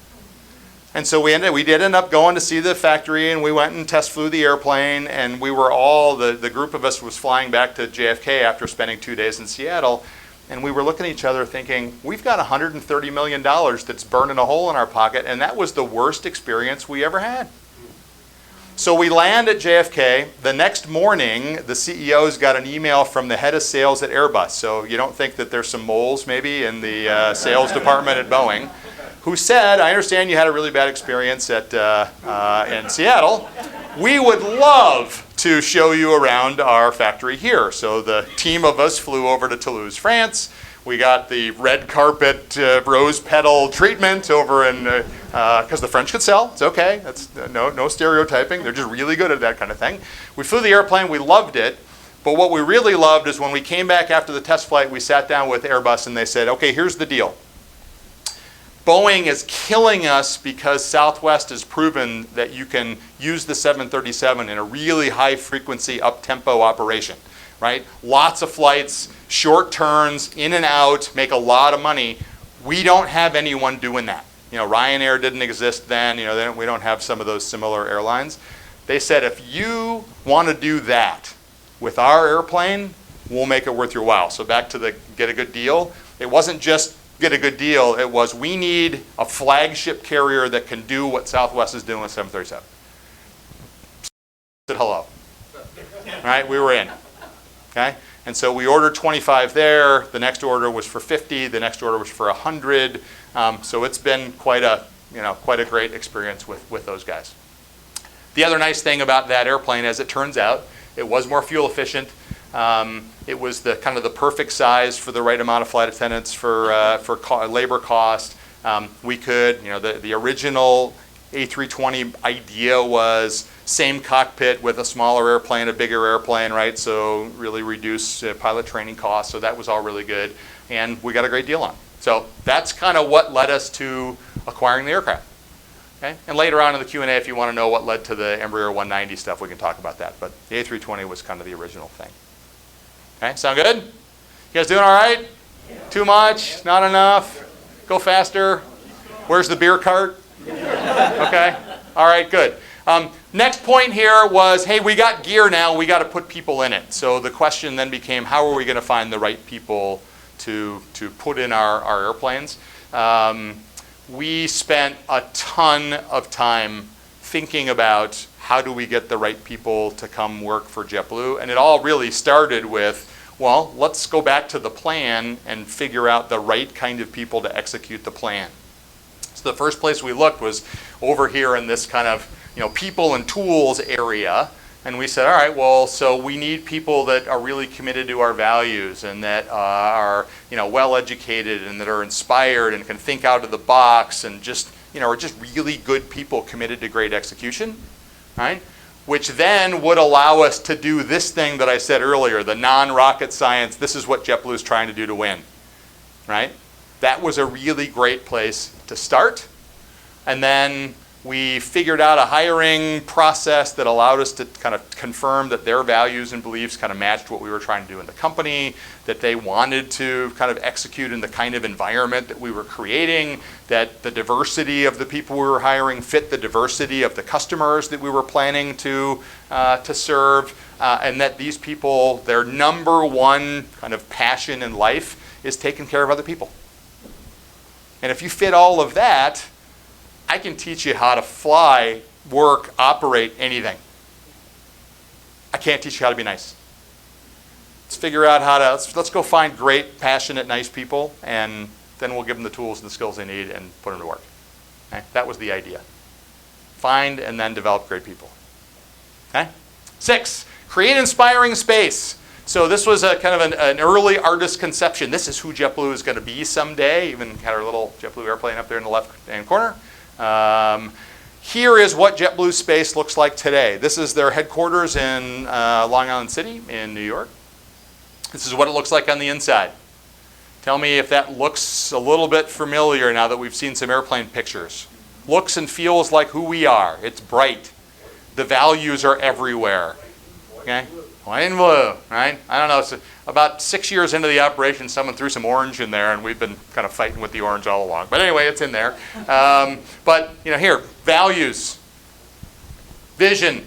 And so we did end up going to see the factory, and we went and test flew the airplane, and we were all, the group of us was flying back to JFK after spending 2 days in Seattle, and we were looking at each other thinking, we've got $130 million that's burning a hole in our pocket, and that was the worst experience we ever had. So we land at JFK. The next morning, the CEO's got an email from the head of sales at Airbus. So you don't think that there's some moles maybe in the sales department at Boeing, who said, I understand you had a really bad experience in Seattle. We would love to show you around our factory here. So the team of us flew over to Toulouse, France. We got the red carpet rose petal treatment over in, because the French could sell. It's okay. That's no stereotyping. They're just really good at that kind of thing. We flew the airplane. We loved it. But what we really loved is when we came back after the test flight, we sat down with Airbus and they said, okay, here's the deal. Boeing is killing us because Southwest has proven that you can use the 737 in a really high frequency up-tempo operation, right? Lots of flights, short turns, in and out, make a lot of money. We don't have anyone doing that. You know, Ryanair didn't exist then. You know, we don't have some of those similar airlines. They said, if you want to do that with our airplane, we'll make it worth your while. So back to the get a good deal. It wasn't just get a good deal. It was, we need a flagship carrier that can do what Southwest is doing with 737. Said hello. Right? We were in. Okay? And so we ordered 25 there. The next order was for 50. The next order was for 100. So it's been quite a great experience with those guys. The other nice thing about that airplane, as it turns out, it was more fuel efficient. It was the kind of the perfect size for the right amount of flight attendants for labor cost. We could, the original A320 idea was same cockpit with a smaller airplane, a bigger airplane, right? So really reduce pilot training costs. So that was all really good, and we got a great deal on it. So that's kind of what led us to acquiring the aircraft. Okay? And later on in the Q&A, if you want to know what led to the Embraer 190 stuff, we can talk about that. But the A320 was kind of the original thing. Okay, sound good? You guys doing all right? Too much? Not enough? Go faster? Where's the beer cart? Okay, all right, good. Next point here was, hey, we got gear now, we got to put people in it. So the question then became, how are we going to find the right people to put in our airplanes? We spent a ton of time thinking about how do we get the right people to come work for JetBlue, and it all really started with, well, let's go back to the plan and figure out the right kind of people to execute the plan. So the first place we looked was over here in this kind of people and tools area, and we said, all right, well, so we need people that are really committed to our values and that are well educated and that are inspired and can think out of the box and just are just really good people committed to great execution, right? Which then would allow us to do this thing that I said earlier, the non-rocket science. This is what JetBlue is trying to do to win, right? That was a really great place to start, and then we figured out a hiring process that allowed us to kind of confirm that their values and beliefs kind of matched what we were trying to do in the company, that they wanted to kind of execute in the kind of environment that we were creating, that the diversity of the people we were hiring fit the diversity of the customers that we were planning to serve, and that these people, their number one kind of passion in life is taking care of other people. And if you fit all of that, I can teach you how to fly, work, operate, anything. I can't teach you how to be nice. Let's figure out how to, let's go find great, passionate, nice people and then we'll give them the tools and the skills they need and put them to work. Okay? That was the idea. Find and then develop great people. Okay? 6, create inspiring space. So this was a kind of an early artist conception. This is who JetBlue is going to be someday. Even had our little JetBlue airplane up there in the left-hand corner. Here is what JetBlue space looks like today. This is their headquarters in Long Island City in New York. This is what it looks like on the inside. Tell me if that looks a little bit familiar now that we've seen some airplane pictures. Looks and feels like who we are. It's bright. The values are everywhere. Okay? White and blue, right? I don't know. So about 6 years into the operation, someone threw some orange in there, and we've been kind of fighting with the orange all along. But anyway, it's in there. But here, values, vision,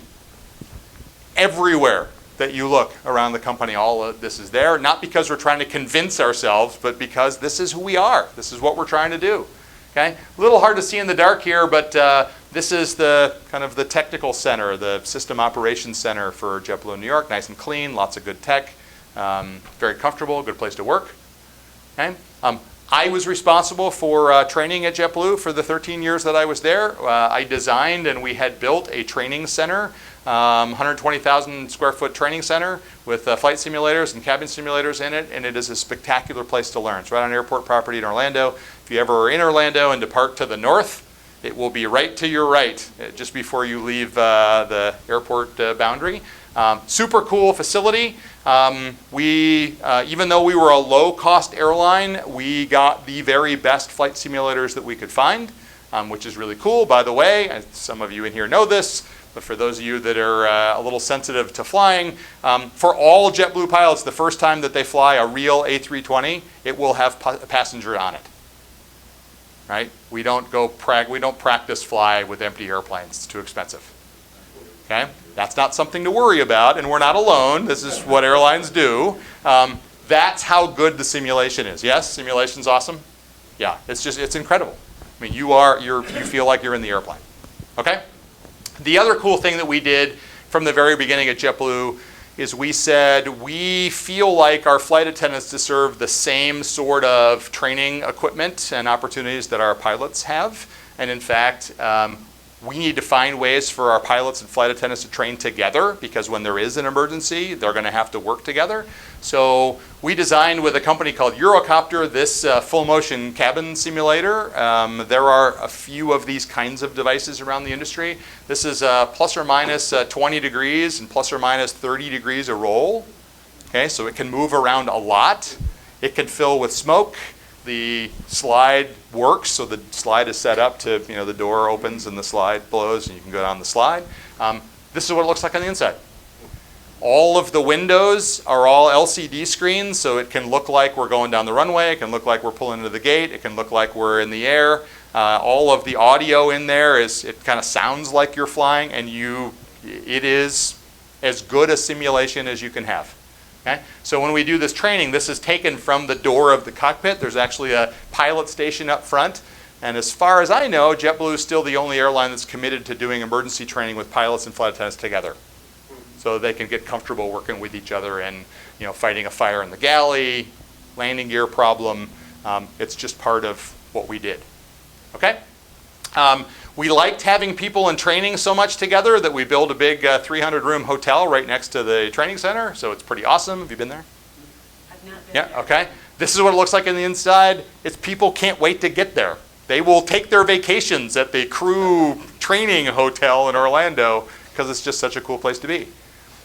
everywhere that you look around the company, all of this is there. Not because we're trying to convince ourselves, but because this is who we are. This is what we're trying to do. Okay? A little hard to see in the dark here, but this is the kind of the technical center, the system operations center for JetBlue New York. Nice and clean, lots of good tech, very comfortable, good place to work. Okay? I was responsible for training at JetBlue for the 13 years that I was there. I designed and we had built a training center, 120,000 square foot training center with flight simulators and cabin simulators in it, and it is a spectacular place to learn. It's right on airport property in Orlando. If you ever are in Orlando and depart to the north, it will be right to your right, just before you leave the airport boundary. Super cool facility. Even though we were a low-cost airline, we got the very best flight simulators that we could find, which is really cool. By the way, some of you in here know this, but for those of you that are a little sensitive to flying, for all JetBlue pilots, the first time that they fly a real A320, it will have a passenger on it. Right? We don't practice fly with empty airplanes. It's too expensive. Okay? That's not something to worry about, and we're not alone. This is what airlines do. That's how good the simulation is. Yes, simulation's awesome. Yeah, it's incredible. I mean, you feel like you're in the airplane. Okay? The other cool thing that we did from the very beginning at JetBlue is we said we feel like our flight attendants deserve the same sort of training equipment and opportunities that our pilots have. And in fact, we need to find ways for our pilots and flight attendants to train together, because when there is an emergency, they're going to have to work together. So we designed with a company called Eurocopter this full motion cabin simulator. There are a few of these kinds of devices around the industry. This is plus or minus 20 degrees and plus or minus 30 degrees a roll. Okay, so it can move around a lot. It can fill with smoke. The slide works, so the slide is set up to, the door opens and the slide blows and you can go down the slide. This is what it looks like on the inside. All of the windows are all LCD screens, so it can look like we're going down the runway, it can look like we're pulling into the gate, it can look like we're in the air. All of the audio in there it kind of sounds like you're flying, and it is as good a simulation as you can have. Okay? So when we do this training, this is taken from the door of the cockpit. There's actually a pilot station up front. And as far as I know, JetBlue is still the only airline that's committed to doing emergency training with pilots and flight attendants together, so they can get comfortable working with each other and fighting a fire in the galley, landing gear problem. It's just part of what we did. Okay? We liked having people in training so much together that we built a big 300-room hotel right next to the training center, so it's pretty awesome. Have you been there? I've not been Yeah, there. okay. This is what it looks like on the inside. It's people can't wait to get there. They will take their vacations at the crew training hotel in Orlando because it's just such a cool place to be.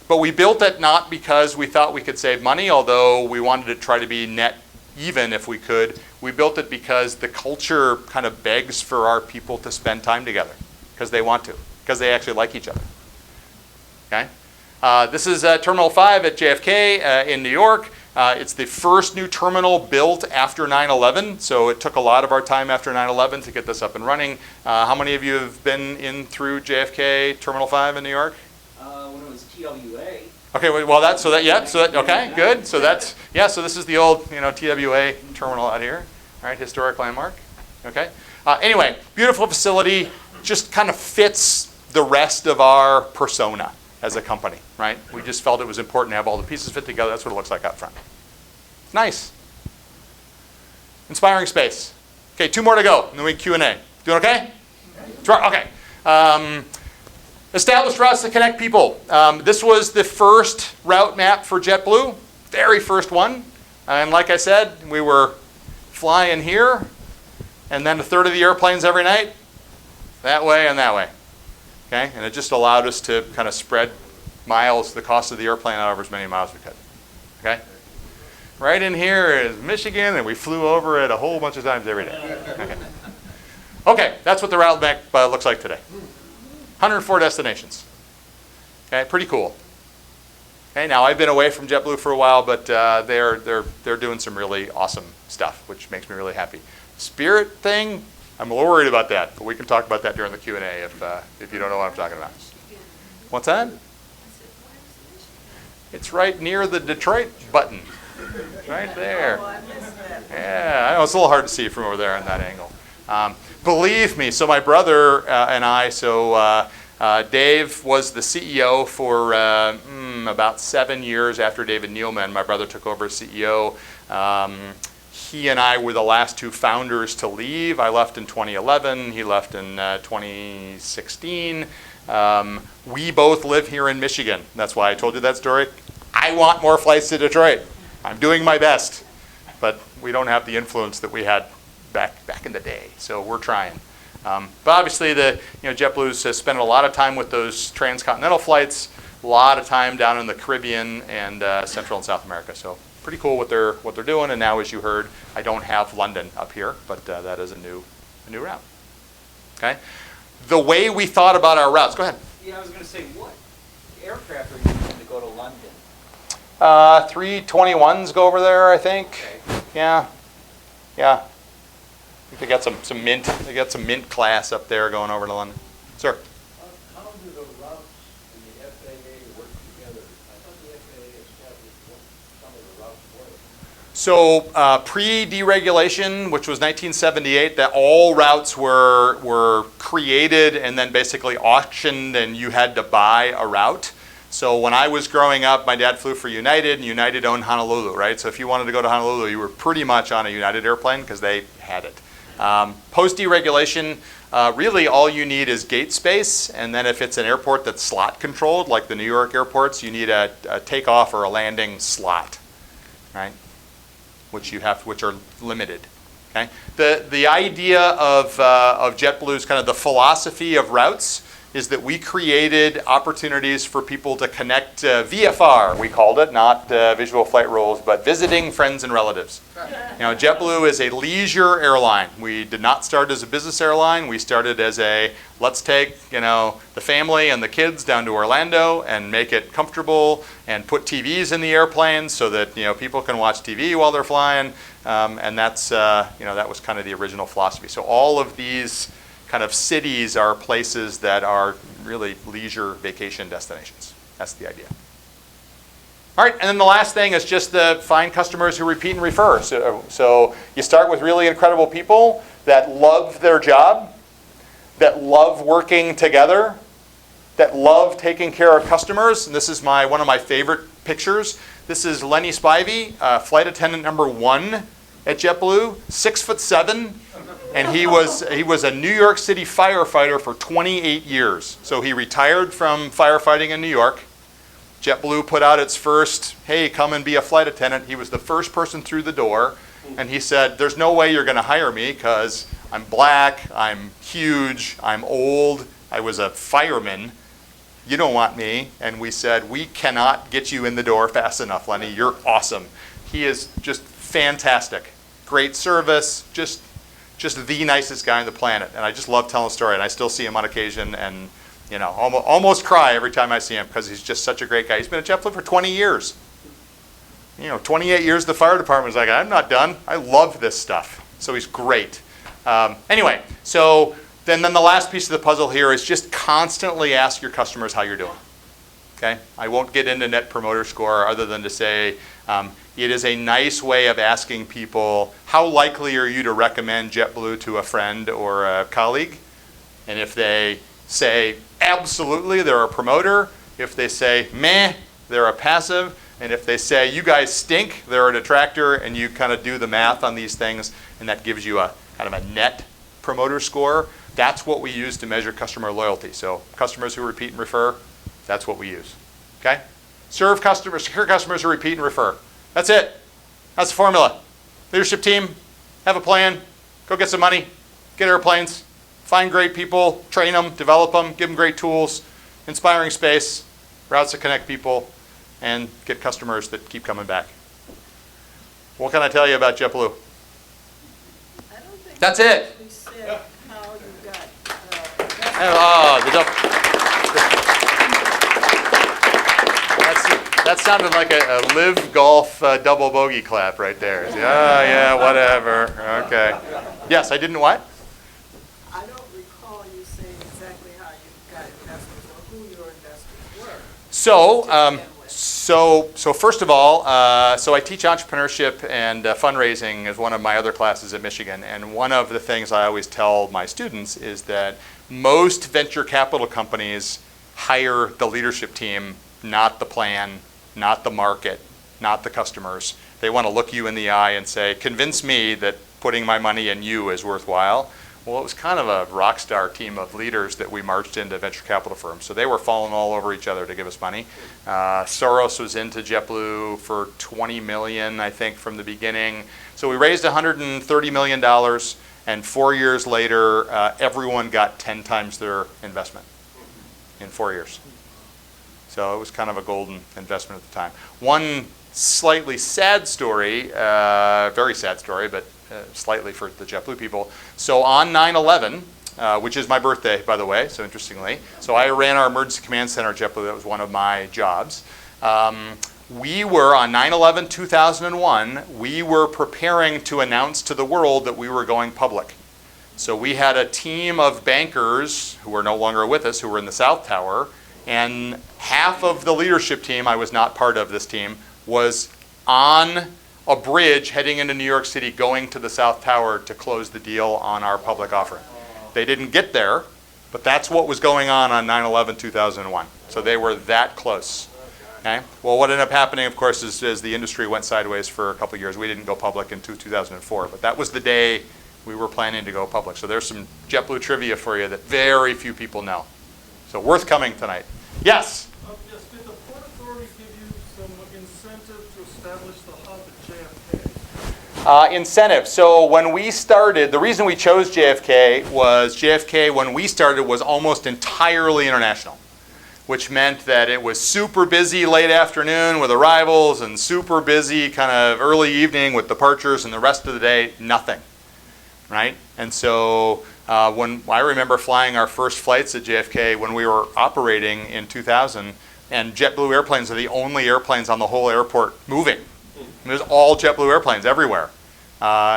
But we built it not because we thought we could save money, although we wanted to try to be net even if we could. We built it because the culture kind of begs for our people to spend time together, because they want to, because they actually like each other. Okay? This is Terminal 5 at JFK in New York. It's the first new terminal built after 9/11, so it took a lot of our time after 9/11 to get this up and running. How many of you have been in through JFK Terminal 5 in New York? When it was TWA. Okay, okay, good. So so this is the old, TWA terminal out here, all right, historic landmark, okay. Anyway, beautiful facility, just kind of fits the rest of our persona as a company, right? We just felt it was important to have all the pieces fit together. That's what it looks like out front. Nice. Inspiring space. Okay, 2 more to go, and then we Q&A. Doing okay? Okay. Established routes to connect people. This was the first route map for JetBlue, very first one. And like I said, we were flying here, and then 1/3 of the airplanes every night, that way and that way. Okay, and it just allowed us to kind of spread miles, the cost of the airplane out over as many miles as we could. Okay? Right in here is Michigan, and we flew over it a whole bunch of times every day. Okay, that's what the route map looks like today. 104 destinations. Okay, pretty cool. Okay, now I've been away from JetBlue for a while, but they're doing some really awesome stuff, which makes me really happy. Spirit thing, I'm a little worried about that, but we can talk about that during the Q&A if you don't know what I'm talking about. What's that? It's right near the Detroit button. Right there. Oh, I missed that. Yeah, I know it's a little hard to see from over there on that angle. Believe me, so my brother and I, Dave was the CEO for about 7 years after David Neilman. My brother took over as CEO. He and I were the last 2 founders to leave. I left in 2011. He left in 2016. We both live here in Michigan. That's why I told you that story. I want more flights to Detroit. I'm doing my best, but we don't have the influence that we had back in the day. So we're trying. But obviously, JetBlue's spent a lot of time with those transcontinental flights, a lot of time down in the Caribbean and Central and South America. So pretty cool what they're doing. And now, as you heard, I don't have London up here, but that is a new route. Okay. The way we thought about our routes. Go ahead. Yeah, I was going to say, what aircraft are you using to go to London? 321s go over there, I think. Okay. Yeah. I think they got some mint. They got some mint class up there going over to London. Sir. How do the routes and the FAA work together? I thought the FAA established what some of the routes were. So pre-deregulation, which was 1978, that all routes were created and then basically auctioned, and you had to buy a route. So when I was growing up, my dad flew for United, and United owned Honolulu, right? So if you wanted to go to Honolulu, you were pretty much on a United airplane because they had it. Post-deregulation, really all you need is gate space, and then if it's an airport that's slot controlled, like the New York airports, you need a takeoff or a landing slot, right? Which are limited. Okay. The idea of JetBlue's kind of the philosophy of routes is that we created opportunities for people to connect VFR, we called it, not visual flight rules, but visiting friends and relatives. JetBlue is a leisure airline. We did not start as a business airline. We started as let's take the family and the kids down to Orlando and make it comfortable and put TVs in the airplanes so that people can watch TV while they're flying. And that's that was kind of the original philosophy. So all of these kind of cities are places that are really leisure vacation destinations. That's the idea. All right, and then the last thing is just the find customers who repeat and refer. So you start with really incredible people that love their job, that love working together, that love taking care of customers. And this is one of my favorite pictures. This is Lenny Spivey, flight attendant number 1 at JetBlue, 6'7", and he was a New York City firefighter for 28 years. So he retired from firefighting in New York. JetBlue put out its first, hey, come and be a flight attendant. He was the first person through the door, and he said, there's no way you're going to hire me because I'm black, I'm huge, I'm old, I was a fireman. You don't want me. And we said, we cannot get you in the door fast enough, Lenny. You're awesome. He is just fantastic. Great service, just the nicest guy on the planet. And I just love telling the story, and I still see him on occasion and almost cry every time I see him because he's just such a great guy. He's been at JetBlue for 20 years. 28 years the fire department was like, I'm not done. I love this stuff. So he's great. Anyway, so then the last piece of the puzzle here is just constantly ask your customers how you're doing. Okay? I won't get into Net Promoter Score other than to say it is a nice way of asking people, how likely are you to recommend JetBlue to a friend or a colleague? And if they say, absolutely, they're a promoter. If they say, meh, they're a passive. And if they say, you guys stink, they're a detractor, and you kind of do the math on these things, and that gives you a kind of a net promoter score. That's what we use to measure customer loyalty. So customers who repeat and refer, that's what we use. Okay? Serve customers, secure customers who repeat and refer. That's it. That's the formula. Leadership team, have a plan, go get some money, get airplanes, find great people, train them, develop them, give them great tools, inspiring space, routes that connect people, and get customers that keep coming back. What can I tell you about JetBlue? I don't think. That's you it. actually said how you got, That sounded like a live golf double bogey clap right there. Yeah, whatever. Okay. Yes, I didn't what? I don't recall you saying exactly how you got investors or who your investors were. So first of all, so I teach entrepreneurship and fundraising as one of my other classes at Michigan. And one of the things I always tell my students is that most venture capital companies hire the leadership team, not the plan, not the market, not the customers. They want to look you in the eye and say, convince me that putting my money in you is worthwhile. Well, it was kind of a rock star team of leaders that we marched into venture capital firms. So they were falling all over each other to give us money. Soros was into JetBlue for $20 million, I think, from the beginning. So we raised $130 million, and 4 years later, everyone got 10 times their investment in 4 years. So it was kind of a golden investment at the time. One slightly sad story, very sad story, but slightly for the JetBlue people. So on 9/11, which is my birthday, by the way, so interestingly. So I ran our emergency command center at JetBlue. That was one of my jobs. We were, on 9/11/2001, we were preparing to announce to the world that we were going public. So we had a team of bankers who are no longer with us, who were in the South Tower, and half of the leadership team, I was not part of this team, was on a bridge heading into New York City going to the South Tower to close the deal on our public offering. They didn't get there, but that's what was going on 9/11/2001. So they were that close. Okay? Well, what ended up happening, of course, is as the industry went sideways for a couple of years. We didn't go public until 2004, but that was the day we were planning to go public. So there's some JetBlue trivia for you that very few people know. So worth coming tonight. Yes? Yes, did the Port Authority give you some incentive to establish the hub at JFK? Incentive. So when we started, the reason we chose JFK was JFK, when we started, was almost entirely international, which meant that it was super busy late afternoon with arrivals and super busy kind of early evening with departures, and the rest of the day, nothing, right? And so when I remember flying our first flights at JFK when we were operating in 2000, and JetBlue airplanes are the only airplanes on the whole airport moving. And there's all JetBlue airplanes everywhere.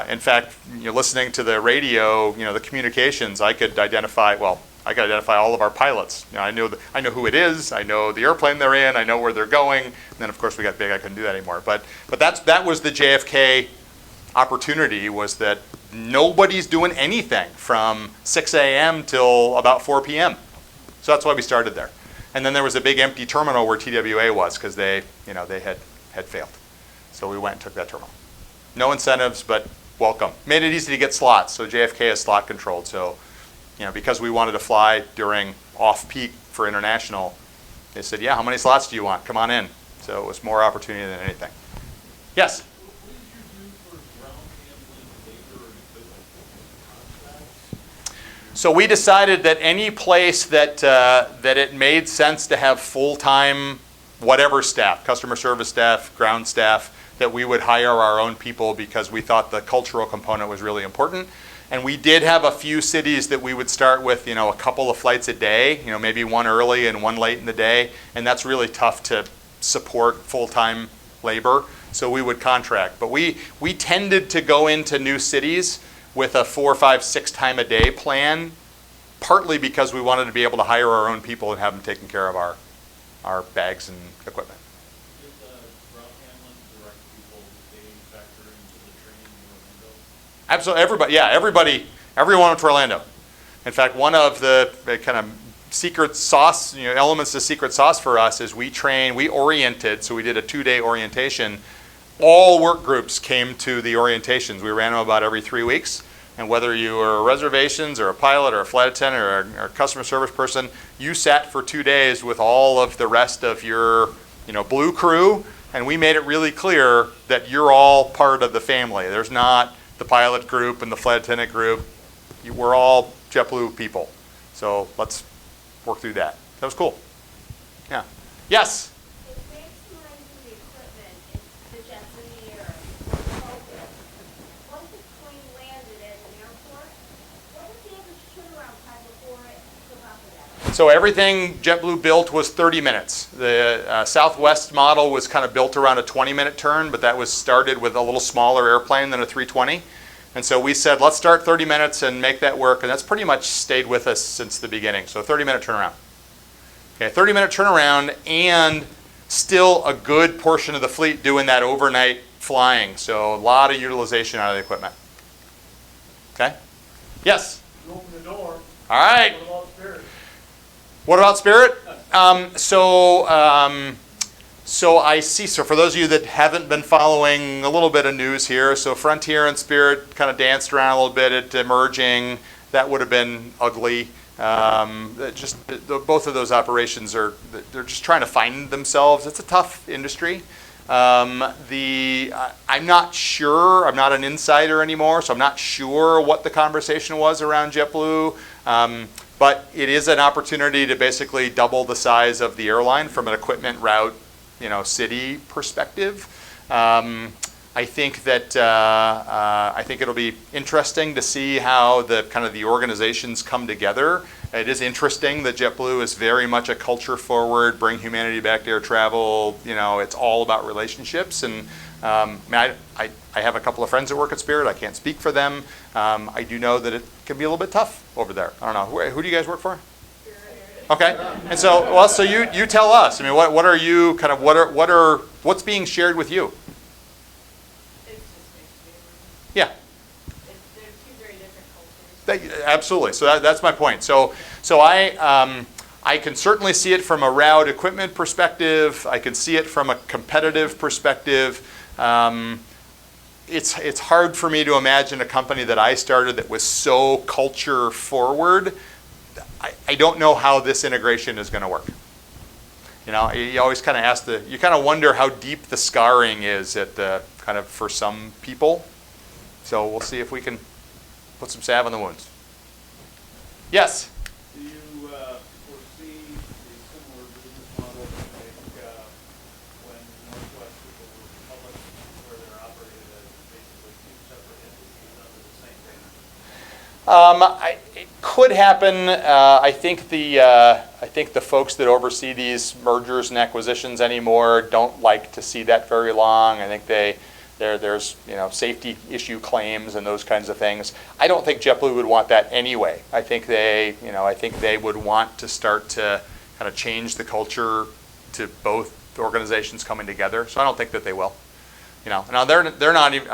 In fact, listening to the radio, the communications, I could identify all of our pilots. I know who it is. I know the airplane they're in. I know where they're going. And then, of course, we got big. I couldn't do that anymore. But that was the JFK opportunity, was that nobody's doing anything from 6 a.m. till about 4 p.m. So that's why we started there. And then there was a big empty terminal where TWA was, because they had failed. So we went and took that terminal. No incentives, but welcome. Made it easy to get slots. So JFK is slot controlled. So because we wanted to fly during off-peak for international, they said, yeah, how many slots do you want? Come on in. So it was more opportunity than anything. Yes? What did you do for ground handling, labor, and equipment contracts? So we decided that any place that it made sense to have full-time whatever staff, customer service staff, ground staff, that we would hire our own people, because we thought the cultural component was really important. And we did have a few cities that we would start with, a couple of flights a day, maybe one early and one late in the day. And that's really tough to support full-time labor. So we would contract. But we tended to go into new cities with a 4, 5, 6 time a day plan, partly because we wanted to be able to hire our own people and have them taking care of our bags and equipment. Did the ground handling direct people, they factor into the training in Orlando? Absolutely, everybody. Everyone went to Orlando. In fact, one of the kind of secret sauce, elements to secret sauce for us is we oriented, so we did a 2-day orientation. All work groups came to the orientations. We ran them about every 3 weeks. And whether you were reservations or a pilot or a flight attendant or a customer service person, you sat for 2 days with all of the rest of your, blue crew, and we made it really clear that you're all part of the family. There's not the pilot group and the flight attendant group. We're all JetBlue people. So let's work through that. That was cool. Yeah. Yes? It maximizes the equipment, the jets in the air. Once the plane landed at an airport, what was the average turnaround time before it took off of that? So everything JetBlue built was 30 minutes. The Southwest model was kind of built around a 20-minute turn, but that was started with a little smaller airplane than a 320. And so we said, let's start 30 minutes and make that work. And that's pretty much stayed with us since the beginning. So 30-minute turnaround. Okay, 30-minute turnaround and still a good portion of the fleet doing that overnight flying. So a lot of utilization out of the equipment. Okay? Yes? You open the door, All right. what about Spirit? What about Spirit? So I see, so for those of you that haven't been following a little bit of news here, so Frontier and Spirit kind of danced around a little bit at merging. That would have been ugly. Both of those operations they're just trying to find themselves. It's a tough industry. I'm not sure, I'm not an insider anymore, so I'm not sure what the conversation was around JetBlue. But it is an opportunity to basically double the size of the airline from an equipment route, city perspective. I think that I think it'll be interesting to see how the organizations come together. It is interesting that JetBlue is very much a culture forward, bring humanity back to air travel. It's all about relationships. And I have a couple of friends that work at Spirit. I can't speak for them. I do know that it can be a little bit tough over there. I don't know. Who do you guys work for? Okay. And so you tell us. I mean, what are you kind of what's being shared with you? It's just mixed. Yeah. They're two very different cultures. Absolutely. So that's my point. So I can certainly see it from a route equipment perspective. I can see it from a competitive perspective. It's hard for me to imagine a company that I started that was so culture forward. I don't know how this integration is going to work. You always kind of you kind of wonder how deep the scarring is for some people. So we'll see if we can put some salve in the wounds. Yes? Do you foresee a similar business model when Northwest took over Republic, where they're operated as basically two separate entities under the same banner? It could happen. I think the folks that oversee these mergers and acquisitions anymore don't like to see that very long. I think there's safety issue claims and those kinds of things. I don't think JetBlue would want that anyway. I think they would want to start to kind of change the culture to both organizations coming together. So I don't think that they will. Now they're not even.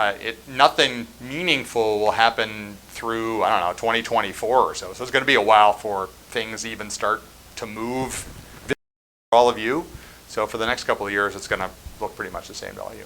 Nothing meaningful will happen through 2024 or so. So it's going to be a while for things even start to move for all of you. So for the next couple of years, it's going to look pretty much the same to all of you.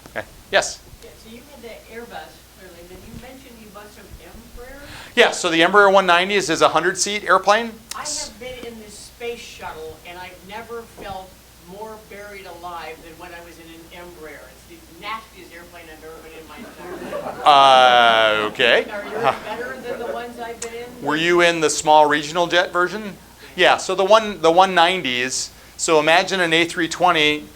Okay. Yes. Yeah, so you had the Airbus clearly. Then you mentioned you bought some Embraer. Yeah. So the Embraer 190s is a 100-seat airplane. I have been in this space shuttle, and I've never felt more buried alive than when I was in an Embraer. It's the nastiest airplane I've ever been in my entire life. Okay. Are yours better than the ones I've been in? Were you in the small regional jet version? Yeah. So the 190s. So imagine an A320.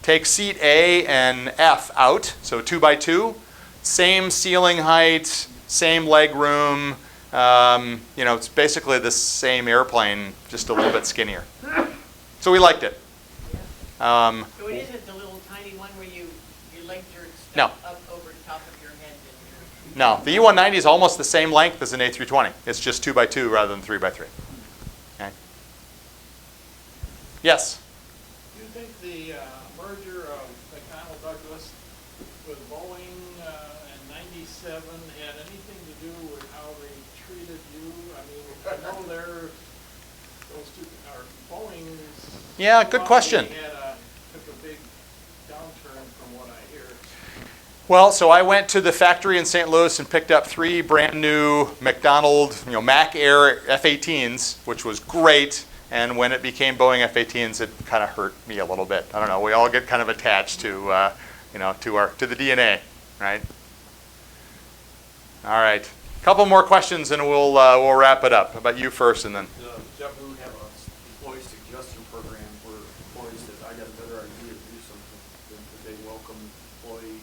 Take seat A and F out. So 2x2. Same ceiling height. Same leg room. It's basically the same airplane, just a little bit skinnier. So we liked it. So it isn't the little tiny one where your legs are stuck up over the top of your head. No, the E190 is almost the same length as an A320. It's just 2x2 rather than 3x3. Okay. Yes? Do you think the merger of McDonnell Douglas with Boeing in '97 had anything to do with how they treated you? I mean, know those two, are Boeing's. Yeah, good question. Took a big downturn from what I hear. Well, so I went to the factory in St. Louis and picked up 3 brand new McDonnell, Mac Air F-18s, which was great. And when it became Boeing F-18s, it kind of hurt me a little bit. I don't know. We all get kind of attached to, to the DNA, right? All right. A couple more questions, and we'll wrap it up. How about you first, and then. JetBlue have an employee suggestion program where employees that I got a better idea to do something, then they welcome employee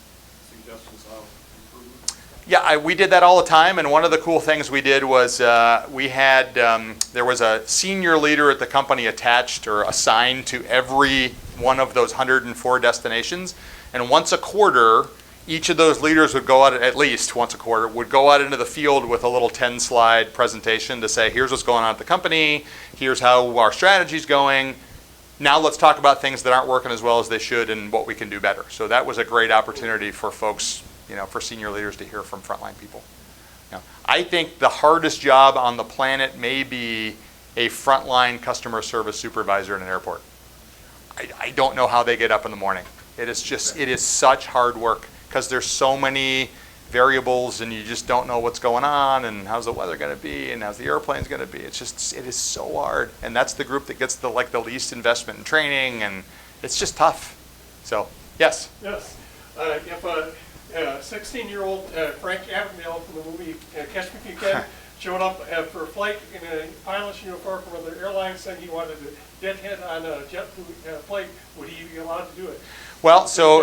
suggestions how to improve. Yeah, we did that all the time, and one of the cool things we did was we had, there was a senior leader at the company attached or assigned to every one of those 104 destinations, and once a quarter, each of those leaders would go out, at least once a quarter, would go out into the field with a little 10-slide presentation to say, here's what's going on at the company, here's how our strategy's going, now let's talk about things that aren't working as well as they should and what we can do better. So that was a great opportunity for folks, for senior leaders to hear from frontline people. I think the hardest job on the planet may be a frontline customer service supervisor in an airport. I don't know how they get up in the morning. It is such hard work because there's so many variables and you just don't know what's going on and how's the weather going to be and how's the airplane's going to be. It is so hard. And that's the group that gets the least investment in training, and it's just tough. So, yes? Yes. If a 16-year-old Frank Abagnale from the movie Catch Me If You Can showed up for a flight in a pilot's uniform from another airline saying he wanted to deadhead on a JetBlue flight, would he be allowed to do it? Well, so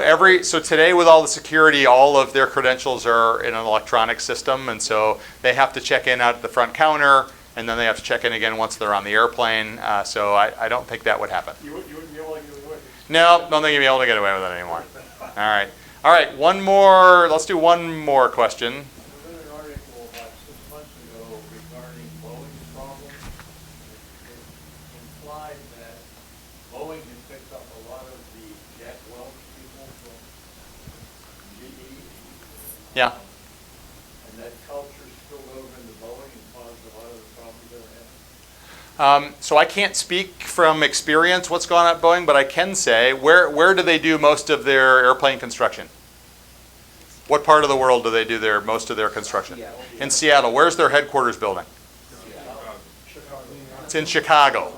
today with all the security, all of their credentials are in an electronic system, and so they have to check in out at the front counter, and then they have to check in again once they're on the airplane. So I don't think that would happen. You wouldn't be able to get away with it? No, don't think you'd be able to get away with it anymore. All right, one more. Let's do one more question. I read an article about 6 months ago regarding Boeing's problem. It implied that Boeing had picked up a lot of the Jack Welch people from GE. Yeah. And that culture spilled over into Boeing and caused a lot of the problems they're having. So I can't speak from experience what's going on at Boeing, but I can say, where do they do most of their airplane construction? What part of the world do they do most of their construction? In Seattle. Where's their headquarters building? It's in Chicago.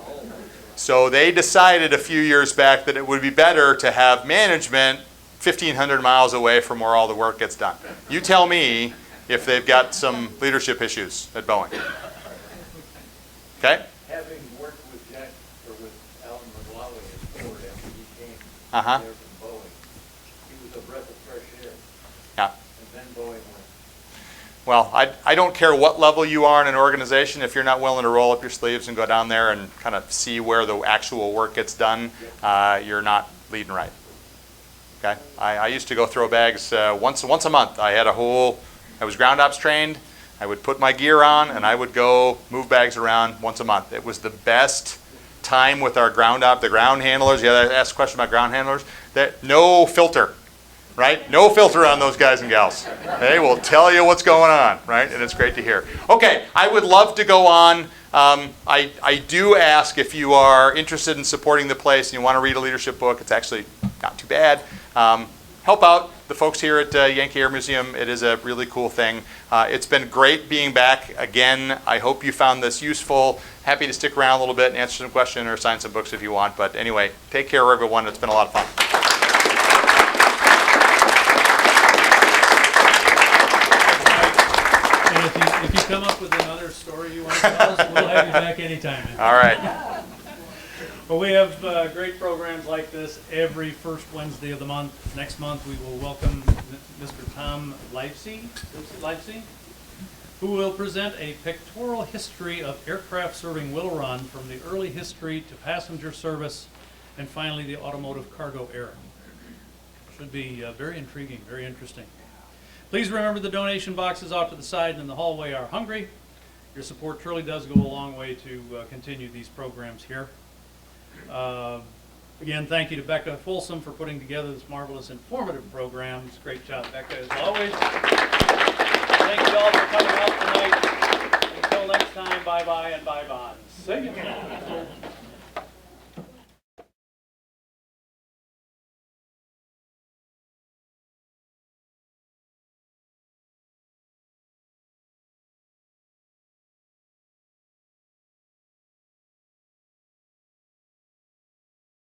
So they decided a few years back that it would be better to have management 1,500 miles away from where all the work gets done. You tell me if they've got some leadership issues at Boeing. Okay? Having worked with Jack, or with Alan McLaughlin at Ford after he came Uh-huh. there from Boeing, he was a breath of fresh air. Yeah. And then Boeing went. Well, I don't care what level you are in an organization. If you're not willing to roll up your sleeves and go down there and kind of see where the actual work gets done, you're not leading right. Okay? I used to go throw bags once a month. I was ground ops trained. I would put my gear on and I would go move bags around once a month. It was the best time with our the ground handlers. You had to ask a question about ground handlers. No filter, right? No filter on those guys and gals. They will tell you what's going on, right? And it's great to hear. Okay, I would love to go on. I do ask if you are interested in supporting the place and you want to read a leadership book. It's actually not too bad. Help out the folks here at Yankee Air Museum. It is a really cool thing. It's been great being back again. I hope you found this useful. Happy to stick around a little bit and answer some questions or sign some books if you want. But anyway, take care, everyone. It's been a lot of fun. And if you come up with another story you want to tell us, we'll have you back anytime. All right. Well, we have great programs like this every first Wednesday of the month. Next month, we will welcome Mr. Tom Livesey, who will present a pictorial history of aircraft serving Willow Run from the early history to passenger service and finally the automotive cargo era. Should be very intriguing, very interesting. Please remember the donation boxes off to the side and in the hallway are hungry. Your support truly does go a long way to continue these programs here. Again, thank you to Becca Folsom for putting together this marvelous informative program. It's a great job, Becca, as always. Thank you all for coming out tonight. Until next time. bye-bye, and bye bonds. See you.